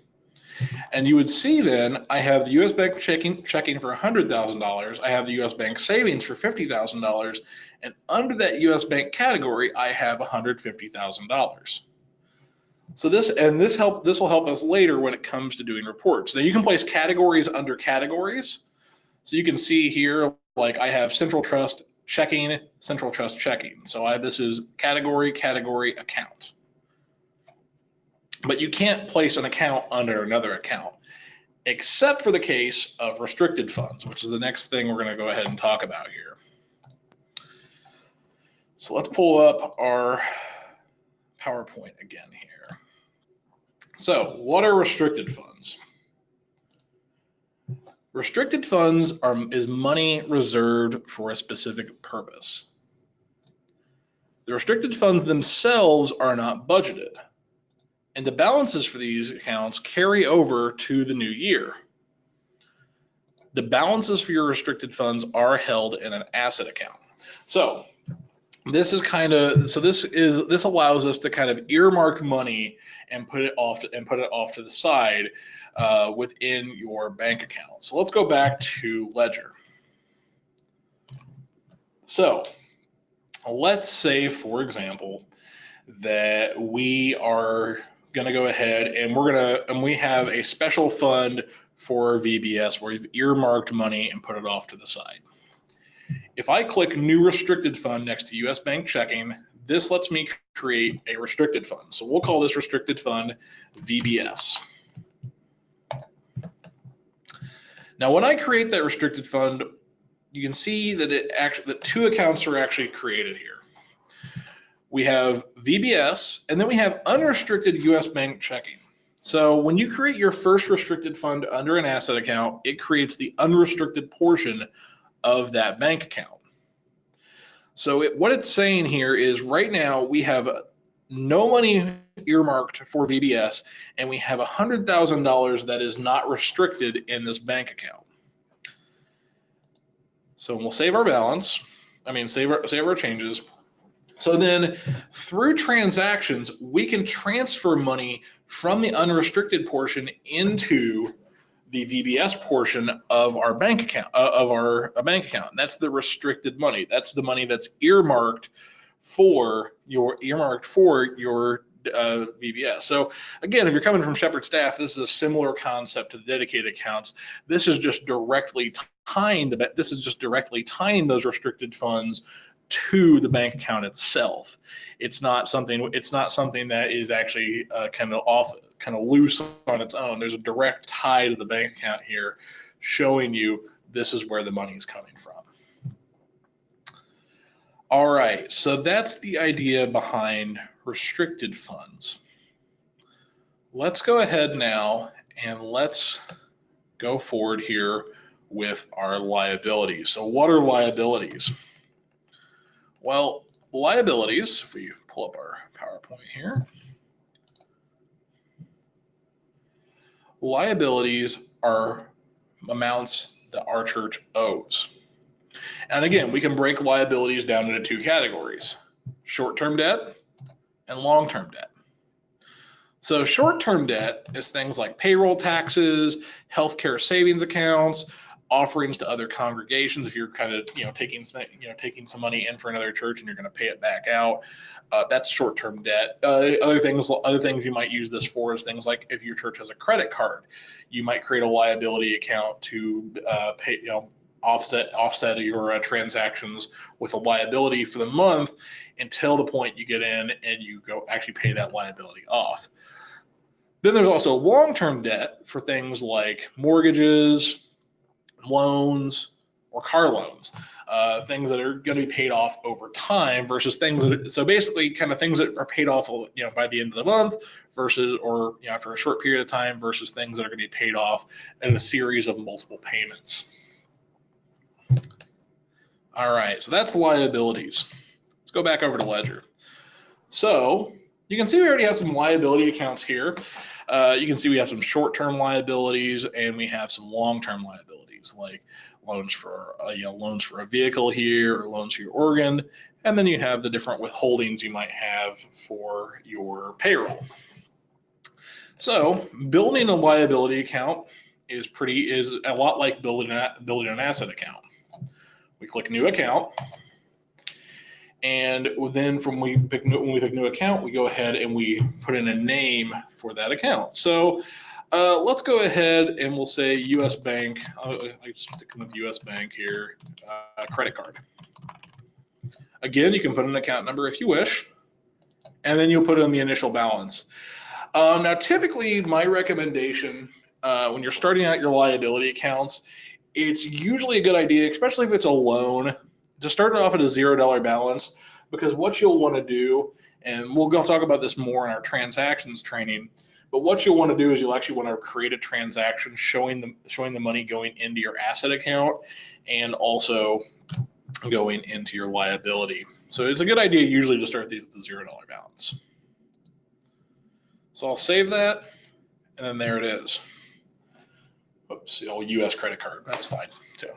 and you would see then I have the US Bank checking for $100,000. I have the US Bank Savings for $50,000, and under that US Bank category, I have $150,000. So this will help us later when it comes to doing reports. Now you can place categories under categories. So you can see here, like I have Central Trust Checking, Central Trust Checking. So this is category, account. But you can't place an account under another account, except for the case of restricted funds, which is the next thing we're going to go ahead and talk about here. So let's pull up our PowerPoint again here. So what are restricted funds? Restricted funds is money reserved for a specific purpose. The restricted funds themselves are not budgeted, and the balances for these accounts carry over to the new year. The balances for your restricted funds are held in an asset account. So this allows us to kind of earmark money and put it off to the side within your bank account. So let's go back to Ledger. So let's say, for example, that we are going to go ahead and we have a special fund for VBS where we've earmarked money and put it off to the side. If I click New Restricted Fund next to US Bank Checking, this lets me create a restricted fund. So we'll call this restricted fund VBS. Now, when I create that restricted fund, you can see that that two accounts are actually created here. We have VBS, and then we have unrestricted US Bank Checking. So when you create your first restricted fund under an asset account, it creates the unrestricted portion of that bank account. So what it's saying here is right now we have no money earmarked for VBS, and we have $100,000 that is not restricted in this bank account. So we'll save our balance, save our changes. So then through transactions, we can transfer money from the unrestricted portion into the VBS portion of our bank account, That's the restricted money. That's the money that's earmarked for your VBS. So again, if you're coming from Shepherd Staff, this is a similar concept to the dedicated accounts. This is just directly tying those restricted funds to the bank account itself. It's not something that is actually kind of loose on its own. There's a direct tie to the bank account here, showing you this is where the money is coming from. All right, so that's the idea behind restricted funds. Let's go ahead now and let's go forward here with our liabilities. So what are liabilities? Well, liabilities, if we pull up our PowerPoint here, liabilities are amounts that our church owes. And again, we can break liabilities down into two categories: short-term debt and long-term debt. So short-term debt is things like payroll taxes, healthcare savings accounts, offerings to other congregations. If you're kind of taking some money in for another church and you're going to pay it back out, that's short-term debt. Other things you might use this for is things like if your church has a credit card, you might create a liability account to pay offset your transactions with a liability for the month until the point you get in and you go actually pay that liability off. Then there's also long-term debt for things like mortgages, loans, or car loans, things that are going to be paid off over time versus things that, so basically kind of things that are paid off, by the end of the month versus, or after a short period of time versus things that are going to be paid off in a series of multiple payments. All right, so that's liabilities. Let's go back over to ledger. So you can see we already have some liability accounts here. You can see we have some short-term liabilities and we have some long-term liabilities, like loans for a vehicle here, or loans for your organ, and then you have the different withholdings you might have for your payroll. So building a liability account is a lot like building an asset account. We click New Account, and then when we pick New Account, we go ahead and we put in a name for that account. So let's go ahead and we'll say U.S. Bank. I'm sticking with U.S. Bank here, credit card. Again, you can put an account number if you wish, and then you'll put in the initial balance. Now, typically, my recommendation when you're starting out your liability accounts, it's usually a good idea, especially if it's a loan, to start it off at a $0 balance, because what you'll want to do, and we'll go talk about this more in our transactions training, but what you'll want to do is you'll actually want to create a transaction showing the money going into your asset account and also going into your liability. So it's a good idea usually to start these with the $0 balance. So I'll save that, and then there it is. Oops, the old US credit card, that's fine too.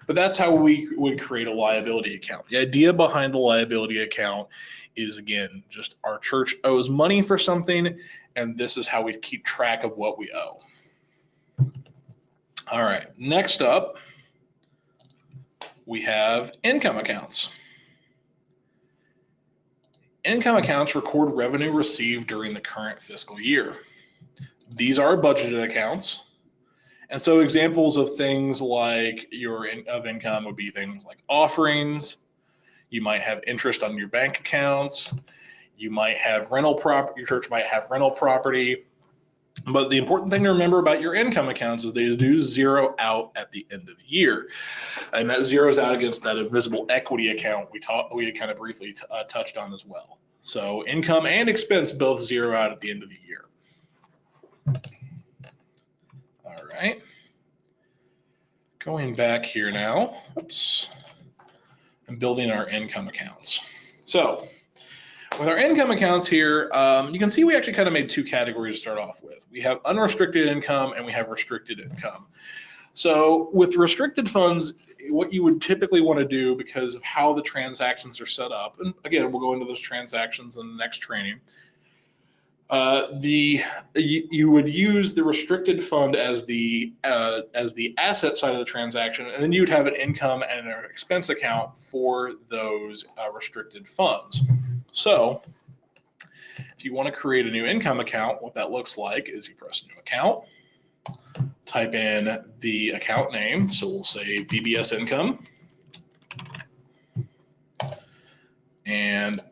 But that's how we would create a liability account. The idea behind the liability account is, again, just our church owes money for something, and this is how we keep track of what we owe. All right, next up, we have income accounts. Income accounts record revenue received during the current fiscal year. These are budgeted accounts. And so examples of things like of income would be things like offerings. You might have interest on your bank accounts. You might have rental property. Your church might have rental property. But the important thing to remember about your income accounts is they do zero out at the end of the year. And that zeroes out against that invisible equity account we kind of briefly touched on as well. So income and expense both zero out at the end of the year. All right. Going back here now, oops, and building our income accounts. So with our income accounts here, you can see we actually kind of made two categories to start off with. We have unrestricted income and we have restricted income. So with restricted funds, what you would typically want to do, because of how the transactions are set up, and again, we'll go into those transactions in the next training, you would use the restricted fund as the asset side of the transaction, and then you'd have an income and an expense account for those restricted funds. So if you want to create a new income account, what that looks like is you press New Account, type in the account name, so we'll say VBS Income, and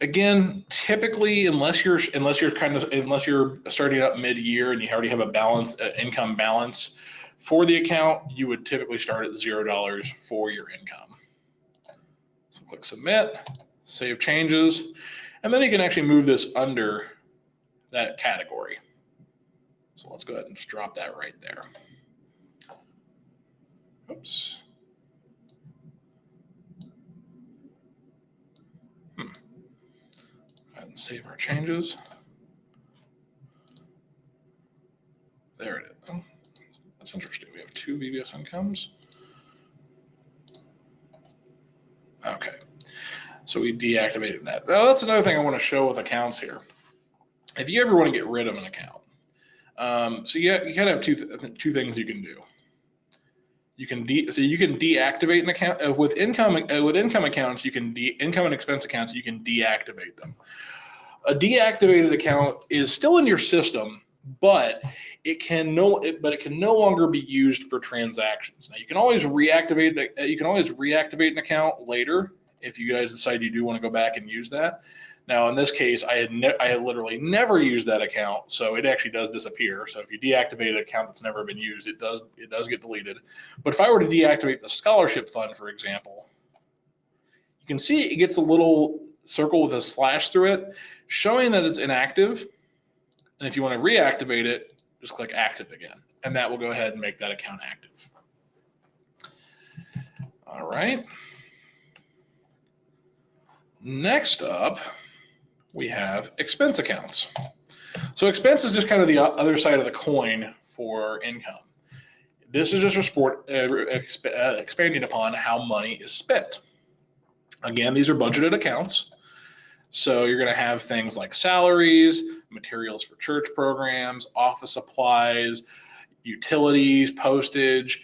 again, typically, unless you're starting up mid-year and you already have a income balance for the account, you would typically start at $0 for your income. So click Submit, Save Changes, and then you can actually move this under that category. So let's go ahead and just drop that right there. Oops. And save our changes. There it is. Oh, that's interesting. We have two VBS incomes. Okay, so we deactivated that. Now, that's another thing I want to show with accounts here. If you ever want to get rid of an account, so you kind of have two things you can do. You can deactivate an account with income accounts. Income and expense accounts. You can deactivate them. A deactivated account is still in your system, but it can no longer be used for transactions. Now you can always reactivate an account later if you guys decide you do want to go back and use that. Now in this case, I had literally never used that account, so it actually does disappear. So if you deactivate an account that's never been used, it does get deleted. But if I were to deactivate the scholarship fund, for example, you can see it gets a little circle with a slash through it, showing that it's inactive. And if you want to reactivate it, just click active again, and that will go ahead and make that account active. All right. Next up, we have expense accounts. So expense is just kind of the other side of the coin for income. This is just expanding upon how money is spent. Again, these are budgeted accounts. So you're going to have things like salaries, materials for church programs, office supplies, utilities, postage.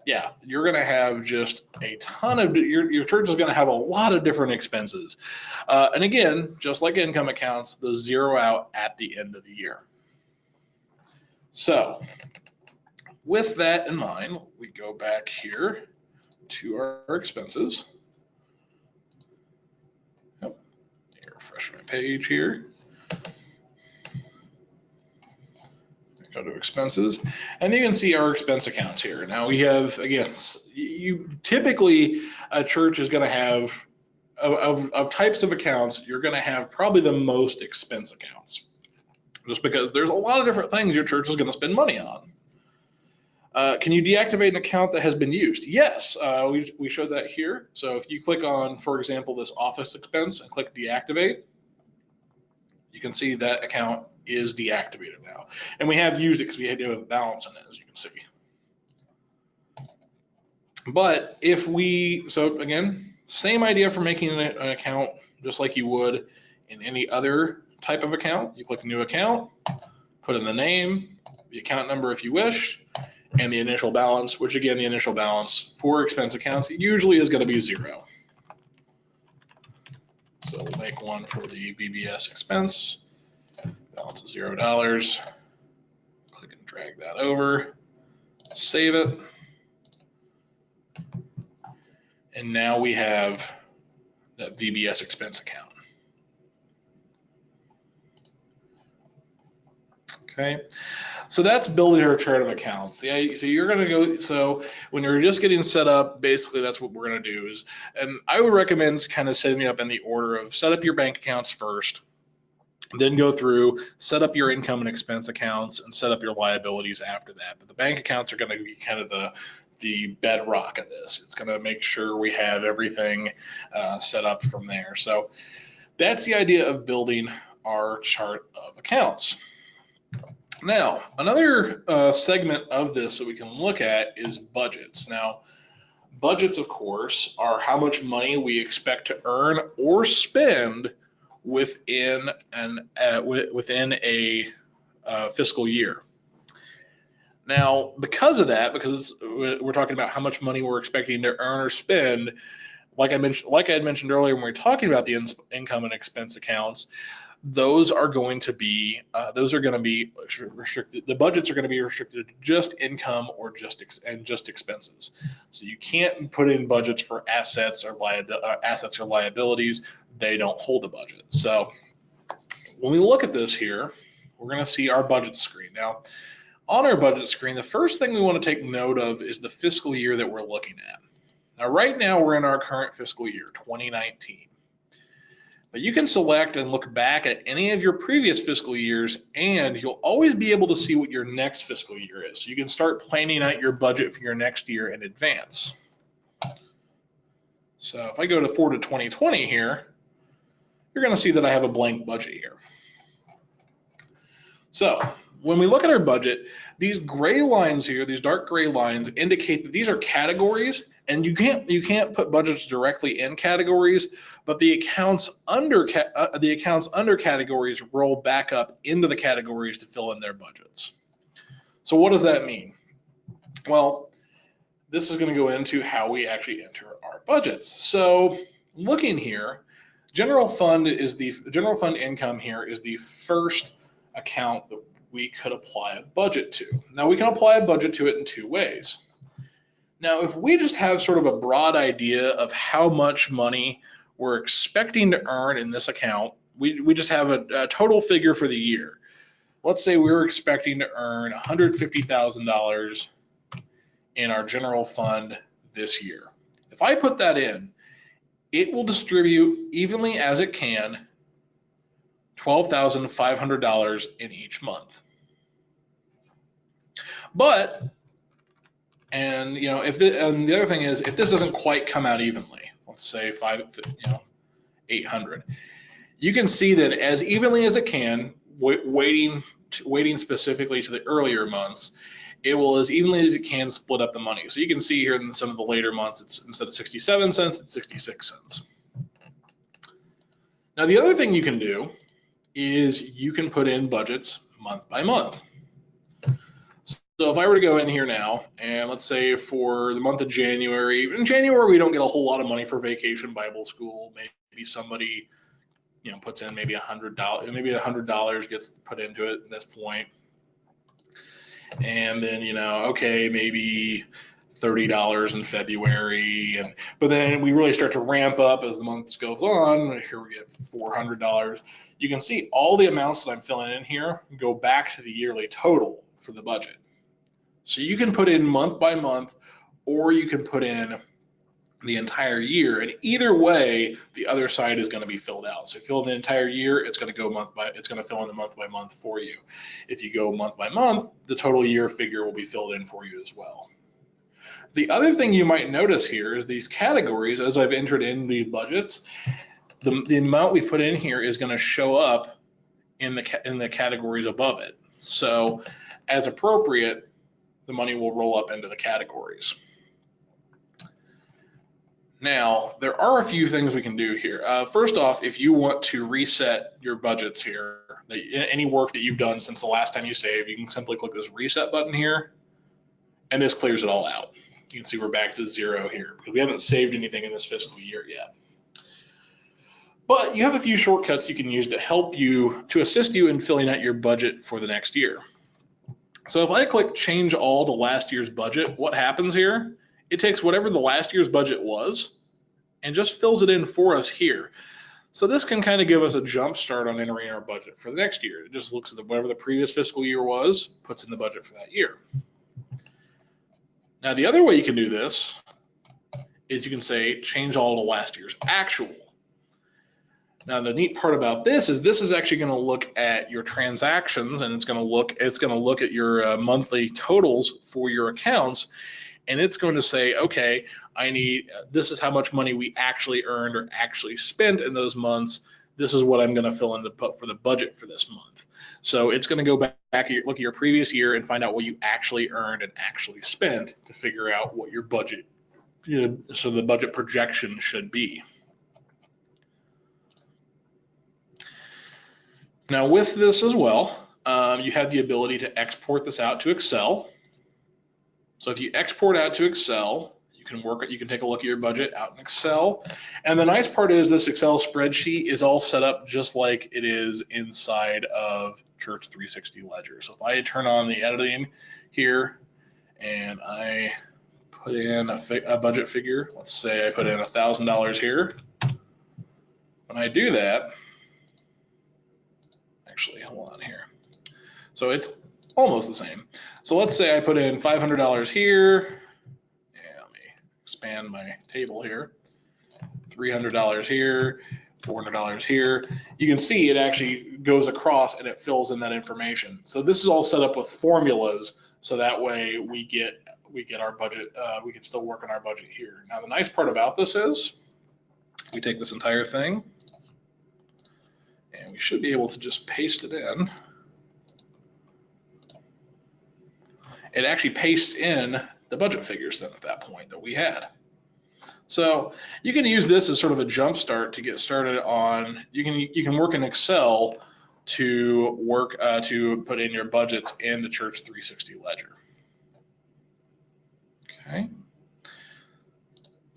Yeah, you're going to have just a ton of, your church is going to have a lot of different expenses. And again, just like income accounts, those zero out at the end of the year. So with that in mind, we go back here to our expenses. Refresh my page here. Go to expenses, and you can see our expense accounts here. Now we have, again, typically a church is going to have, of types of accounts, you're going to have probably the most expense accounts, just because there's a lot of different things your church is going to spend money on. Can you deactivate an account that has been used? Yes, we showed that here. So if you click on, for example, this office expense and click deactivate, you can see that account is deactivated now. And we have used it because we had to have a balance in it, as you can see. But if so again, same idea for making an account just like you would in any other type of account. You click new account, put in the name, the account number if you wish, and the initial balance, which again, the initial balance for expense accounts usually is going to be 0. So we'll make one for the VBS expense. Balance is $0. Click and drag that over, save it. And now we have that VBS expense account. Okay, so that's building our chart of accounts. So you're going to go, so when you're just getting set up, basically that's what we're going to do is, and I would recommend kind of setting it up in the order of set up your bank accounts first, then go through, set up your income and expense accounts, and set up your liabilities after that. But the bank accounts are going to be kind of the bedrock of this. It's going to make sure we have everything set up from there. So that's the idea of building our chart of accounts. Now, another segment of this that we can look at is budgets. Now, budgets, of course, are how much money we expect to earn or spend within a fiscal year. Now, because of that, because we're talking about how much money we're expecting to earn or spend, like I had mentioned earlier when we were talking about the income and expense accounts, those are going to be restricted. The budgets are going to be restricted to just income or just expenses. So you can't put in budgets for assets or liabilities. They don't hold a budget. So when we look at this here, we're going to see our budget screen. Now, on our budget screen, the first thing we want to take note of is the fiscal year that we're looking at. Now, right now we're in our current fiscal year, 2019. But you can select and look back at any of your previous fiscal years, and you'll always be able to see what your next fiscal year is. So you can start planning out your budget for your next year in advance. So if I go forward to 2020 here, you're going to see that I have a blank budget here. So when we look at our budget, these gray lines here, these dark gray lines indicate that these are categories, and you can't put budgets directly in categories, but the accounts under categories roll back up into the categories to fill in their budgets. So what does that mean? Well, this is going to go into how we actually enter our budgets. So looking here, general fund income here is the first account that we could apply a budget to. Now we can apply a budget to it in two ways. Now, if we just have sort of a broad idea of how much money we're expecting to earn in this account, we just have a total figure for the year. Let's say we were expecting to earn $150,000 in our general fund this year. If I put that in, it will distribute evenly as it can $12,500 in each month. But, and you know, and the other thing is, if this doesn't quite come out evenly, let's say 800, you can see that as evenly as it can, weighting specifically to the earlier months, it will as evenly as it can split up the money. So you can see here in some of the later months, it's instead of 67 cents, it's 66 cents. Now the other thing you can do is you can put in budgets month by month. So if I were to go in here now, and let's say for the month of January, in January we don't get a whole lot of money for Vacation Bible School. Maybe somebody, you know, puts in maybe $100, maybe $100 gets put into it at this point. And then, you know, okay, maybe $30 in February, but then we really start to ramp up as the months goes on. Here we get $400. You can see all the amounts that I'm filling in here go back to the yearly total for the budget. So you can put in month by month, or you can put in the entire year, and either way, the other side is going to be filled out. So if you fill in the entire year, it's going to go it's going to fill in the month by month for you. If you go month by month, the total year figure will be filled in for you as well. The other thing you might notice here is these categories, as I've entered in these budgets, the amount we put in here is going to show up in the categories above it. So as appropriate, the money will roll up into the categories. Now, there are a few things we can do here. First off, if you want to reset your budgets here, any work that you've done since the last time you saved, you can simply click this reset button here, and this clears it all out. You can see we're back to zero here because we haven't saved anything in this fiscal year yet. But you have a few shortcuts you can use to assist you in filling out your budget for the next year. So if I click change all to last year's budget, what happens here? It takes whatever the last year's budget was and just fills it in for us here. So this can kind of give us a jump start on entering our budget for the next year. It just looks at whatever the previous fiscal year was, puts in the budget for that year. Now the other way you can do this is you can say change all to last year's actual. Now the neat part about this is actually going to look at your transactions, and it's going to look at your monthly totals for your accounts, and it's going to say, okay, this is how much money we actually earned or actually spent in those months. This is what I'm going to fill in for the budget for this month. So it's going to go back look at your previous year and find out what you actually earned and actually spent to figure out what your budget, so the budget projection should be. Now with this as well, you have the ability to export this out to Excel. So if you export out to Excel, you can take a look at your budget out in Excel. And the nice part is this Excel spreadsheet is all set up just like it is inside of Church 360 Ledger. So if I turn on the editing here and I put in a budget figure, let's say I put in $1,000 here. When I do that, actually, hold on here. So it's almost the same. So let's say I put in $500 here. Yeah, let me expand my table here. $300 here, $400 here. You can see it actually goes across and it fills in that information. So this is all set up with formulas, so that way we get our budget. We can still work on our budget here. Now the nice part about this is we take this entire thing, and we should be able to just paste it in. It actually pastes in the budget figures then at that point that we had. So you can use this as sort of a jump start to get started on, you can work in Excel to put in your budgets in the Church 360 Ledger. Okay.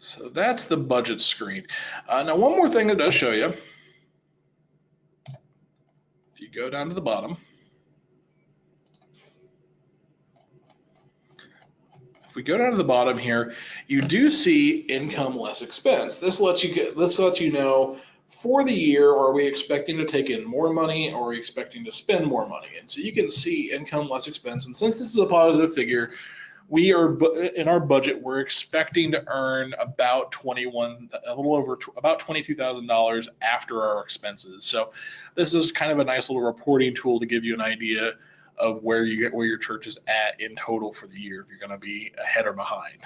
So that's the budget screen. Now, one more thing it does show you. If you go down to the bottom, if we go down to the bottom here, you do see income less expense. This lets you know for the year, are we expecting to take in more money or are we expecting to spend more money? And so you can see income less expense. And since this is a positive figure, we are in our budget, we're expecting to earn about about $22,000 after our expenses. So this is kind of a nice little reporting tool to give you an idea of where your church is at in total for the year, if you're going to be ahead or behind.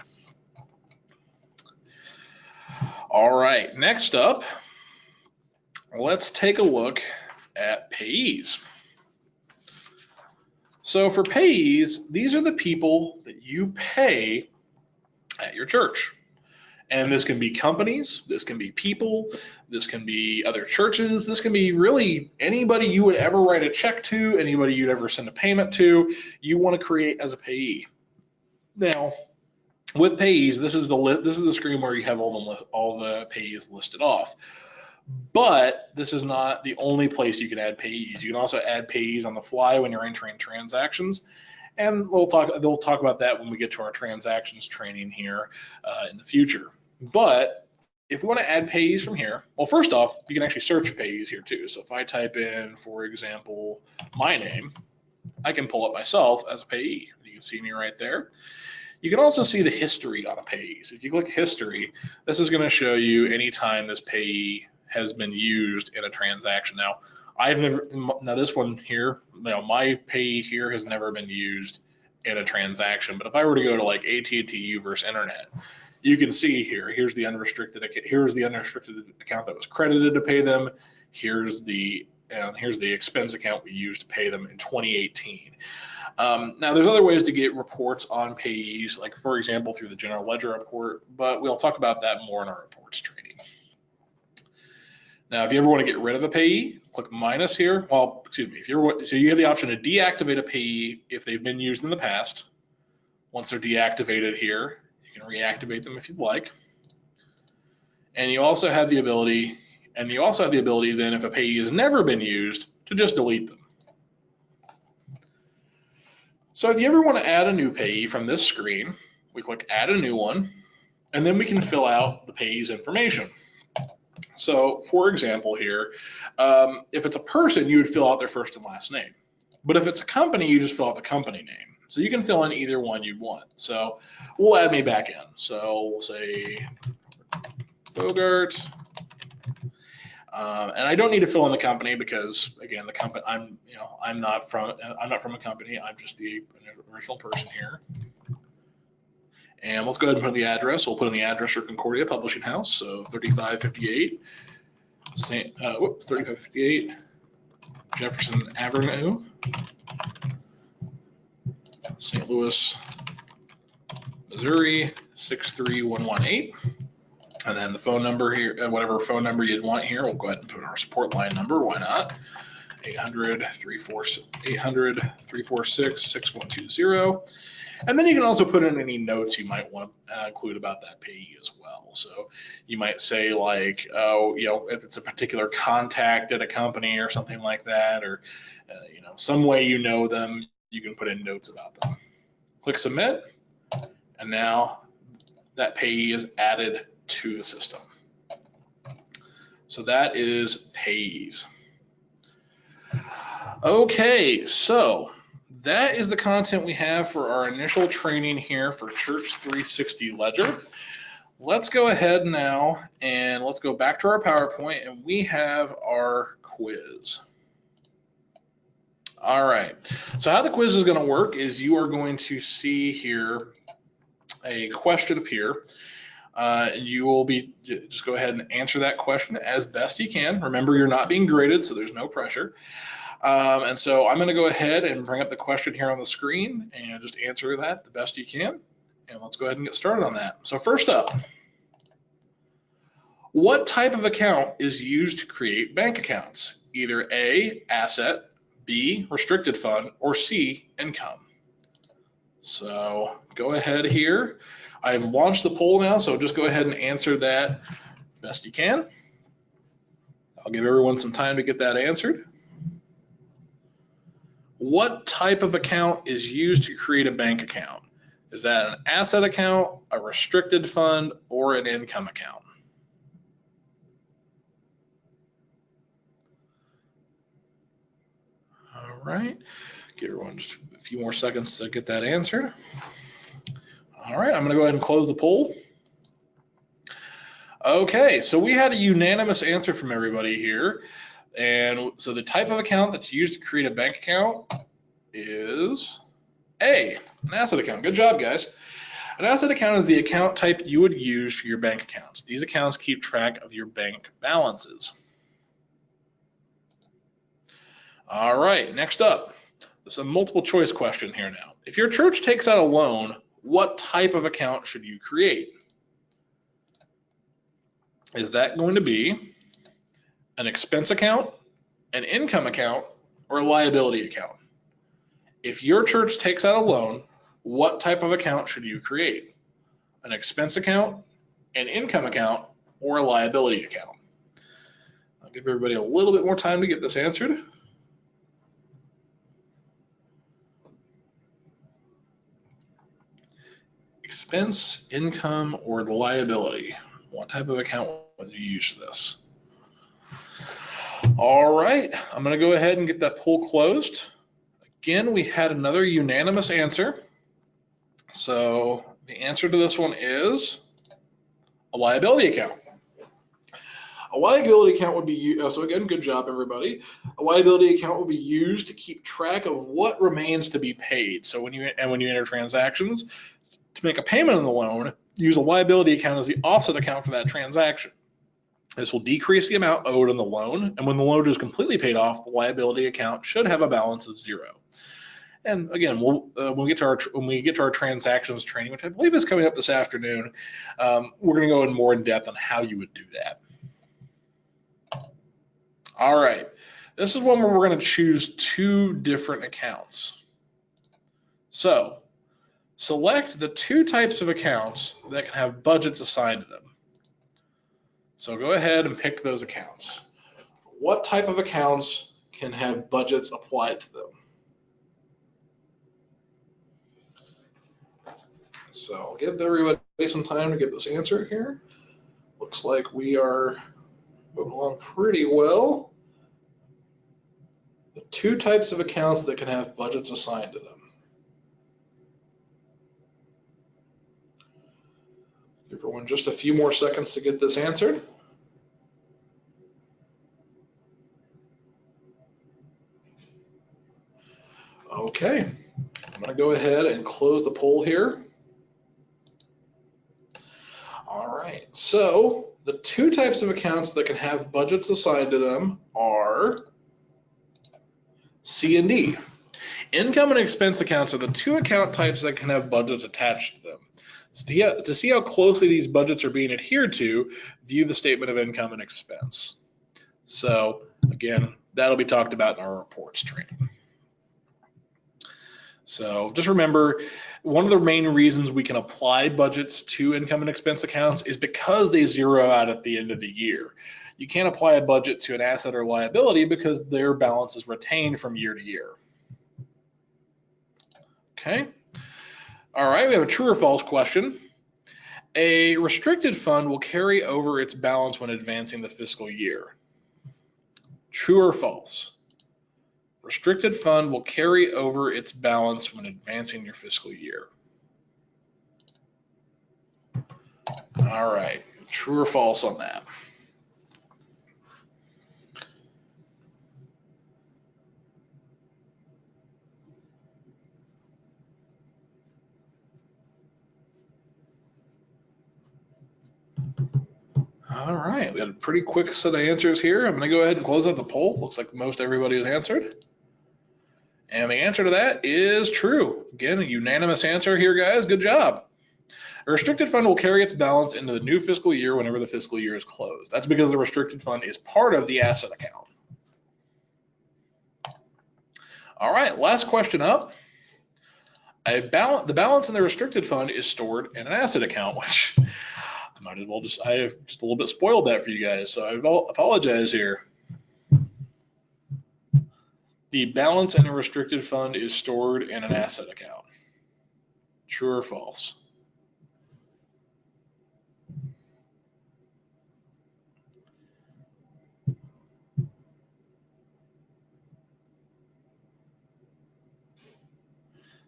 All right, next up, let's take a look at payees. So for payees, these are the people that you pay at your church. And this can be companies, this can be people, this can be other churches, this can be really anybody you would ever write a check to, anybody you'd ever send a payment to, you want to create as a payee. Now, with payees, this is the screen where you have all the payees listed off. But this is not the only place you can add payees. You can also add payees on the fly when you're entering transactions. And they'll talk about that when we get to our transactions training here in the future. But if we want to add payees from here, well, first off, you can actually search payees here too. So if I type in, for example, my name, I can pull up myself as a payee. You can see me right there. You can also see the history on a payee. So if you click history, this is going to show you anytime this payee has been used in a transaction. Now, this one here, my payee here has never been used in a transaction. But if I were to go to like AT&T U versus Internet, you can see here's the unrestricted account that was credited to pay them. Here's the expense account we used to pay them in 2018. Now, there's other ways to get reports on payees, like for example through the general ledger report, but we'll talk about that more in our reports training. Now, if you ever want to get rid of a payee, click minus here. Well, excuse me. So you have the option to deactivate a payee if they've been used in the past. Once they're deactivated here, you can reactivate them if you'd like. And you also have the ability, then, if a payee has never been used, to just delete them. So if you ever want to add a new payee from this screen, we click add a new one, and then we can fill out the payee's information. So for example here, if it's a person, you would fill out their first and last name. But if it's a company, you just fill out the company name. So you can fill in either one you want. So we'll add me back in. So we'll say Bogart. And I don't need to fill in the company because, again, the company I'm not from a company. I'm just the original person here. And let's go ahead and put in the address. We'll put in the address for Concordia Publishing House. So 3558 Jefferson Avenue, St. Louis, Missouri 63118. And then the phone number here, whatever phone number you'd want here, we'll go ahead and put in our support line number. Why not? 800-346-6120. And then you can also put in any notes you might want to include about that payee as well. So you might say like, if it's a particular contact at a company or something like that, or some way you know them, you can put in notes about them. Click submit, and now that payee is added to the system. So that is payees. Okay, so that is the content we have for our initial training here for Church 360 Ledger. Let's go ahead now and let's go back to our PowerPoint, and we have our quiz. All right, so how the quiz is going to work is you are going to see here a question appear. You will just go ahead and answer that question as best you can. Remember, you're not being graded, so there's no pressure. And so I'm going to go ahead and bring up the question here on the screen and just answer that the best you can. And let's go ahead and get started on that. So first up, what type of account is used to create bank accounts? Either A, asset, B, restricted fund, or C, income. So go ahead here. I've launched the poll now, so just go ahead and answer that best you can. I'll give everyone some time to get that answered. What type of account is used to create a bank account? Is that an asset account, a restricted fund, or an income account? All right, give everyone just a few more seconds to get that answered. All right, I'm gonna go ahead and close the poll. Okay, so we had a unanimous answer from everybody here. And so the type of account that's used to create a bank account is A, an asset account. Good job, guys. An asset account is the account type you would use for your bank accounts. These accounts keep track of your bank balances. All right, next up, this is a multiple choice question here now. If your church takes out a loan, what type of account should you create? Is that going to be an expense account, an income account, or a liability account? If your church takes out a loan, what type of account should you create? An expense account, an income account, or a liability account? I'll give everybody a little bit more time to get this answered. Expense, income, or liability? What type of account would you use this? All right, I'm going to go ahead and get that poll closed. Again, we had another unanimous answer. So the answer to this one is a liability account. A liability account would be, so again, good job, everybody. A liability account will be used to keep track of what remains to be paid. So when you enter transactions, to make a payment on the loan, use a liability account as the offset account for that transaction. This will decrease the amount owed on the loan, and when the loan is completely paid off, the liability account should have a balance of 0. And again, when we get to our transactions training, which I believe is coming up this afternoon, we're going to go in more in depth on how you would do that. All right, this is one where we're going to choose 2 different accounts. So select the 2 types of accounts that can have budgets assigned to them. So go ahead and pick those accounts. What type of accounts can have budgets applied to them? So I'll give everybody some time to get this answer here. Looks like we are moving along pretty well. The 2 types of accounts that can have budgets assigned to them. Give everyone just a few more seconds to get this answered. Okay, I'm going to go ahead and close the poll here. All right, so the 2 types of accounts that can have budgets assigned to them are C and D. Income and expense accounts are the 2 account types that can have budgets attached to them. So to see how closely these budgets are being adhered to, view the statement of income and expense. So again, that'll be talked about in our reports training. So just remember, one of the main reasons we can apply budgets to income and expense accounts is because they zero out at the end of the year. You can't apply a budget to an asset or liability because their balance is retained from year to year. Okay. All right, we have a true or false question. A restricted fund will carry over its balance when advancing the fiscal year. True or false? Restricted fund will carry over its balance when advancing your fiscal year. All right, true or false on that? All right, we got a pretty quick set of answers here. I'm going to go ahead and close out the poll. Looks like most everybody has answered. And the answer to that is true. Again, a unanimous answer here, guys. Good job. A restricted fund will carry its balance into the new fiscal year whenever the fiscal year is closed. That's because the restricted fund is part of the asset account. All right, last question up. The balance in the restricted fund is stored in an asset account, which I might as well I just a little bit spoiled that for you guys, so I apologize here. The balance in a restricted fund is stored in an asset account. True or false?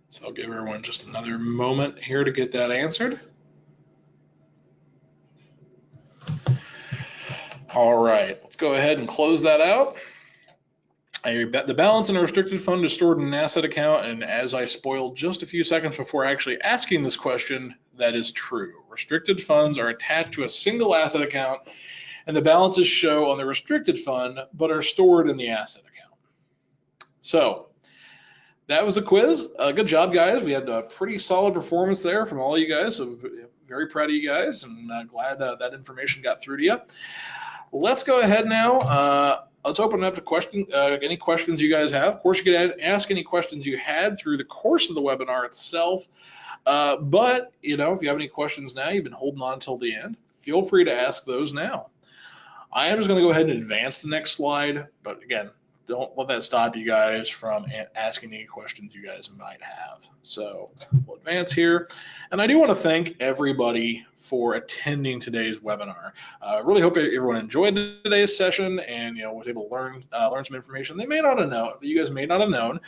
So I'll give everyone just another moment here to get that answered. All right, let's go ahead and close that out. The balance in a restricted fund is stored in an asset account, and as I spoiled just a few seconds before actually asking this question, that is true. Restricted funds are attached to a single asset account, and the balances show on the restricted fund, but are stored in the asset account. So that was a quiz. Good job, guys. We had a pretty solid performance there from all of you guys, so very proud of you guys, and glad that information got through to you. Let's go ahead now. Let's open it up to any questions you guys have. Of course, you could ask any questions you had through the course of the webinar itself. But, if you have any questions now, you've been holding on till the end, feel free to ask those now. I am just going to go ahead and advance the next slide. But again, don't let that stop you guys from asking any questions you guys might have. So we'll advance here. And I do want to thank everybody for attending today's webinar. I really hope everyone enjoyed today's session and was able to learn some information they may not have known, that you guys may not have known.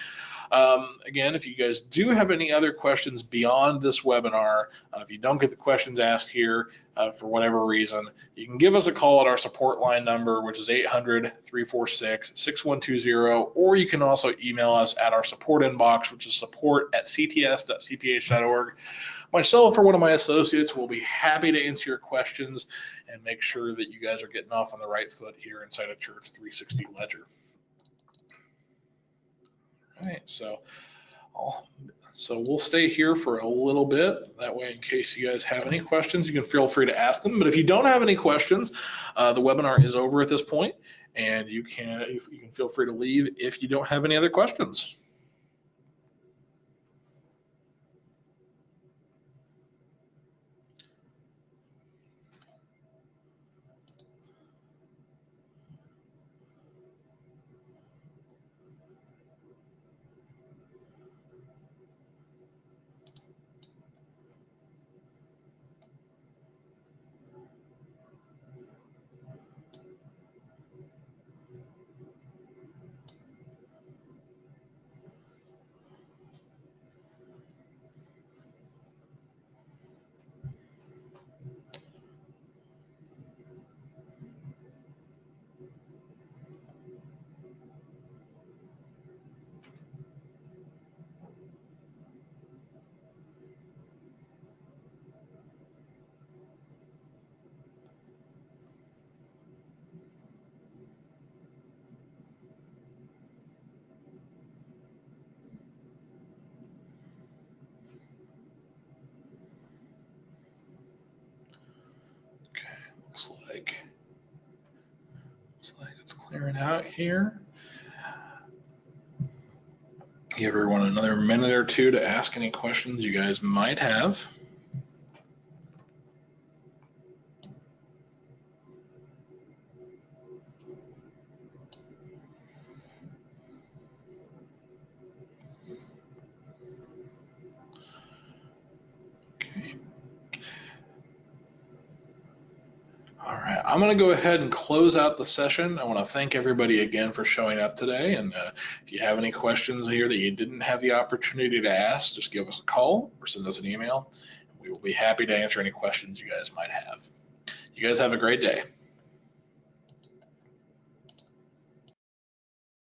Again, if you guys do have any other questions beyond this webinar, if you don't get the questions asked here for whatever reason, you can give us a call at our support line number, which is 800-346-6120, or you can also email us at our support inbox, which is support@cts.cph.org. Myself or one of my associates will be happy to answer your questions and make sure that you guys are getting off on the right foot here inside of Church 360 Ledger. All right, so we'll stay here for a little bit. That way, in case you guys have any questions, you can feel free to ask them. But if you don't have any questions, the webinar is over at this point, and you can feel free to leave if you don't have any other questions. Looks like it's clearing out here. Give everyone another minute or two to ask any questions you guys might have. All right, I'm going to go ahead and close out the session. I want to thank everybody again for showing up today. And if you have any questions here that you didn't have the opportunity to ask, just give us a call or send us an email. We will be happy to answer any questions you guys might have. You guys have a great day.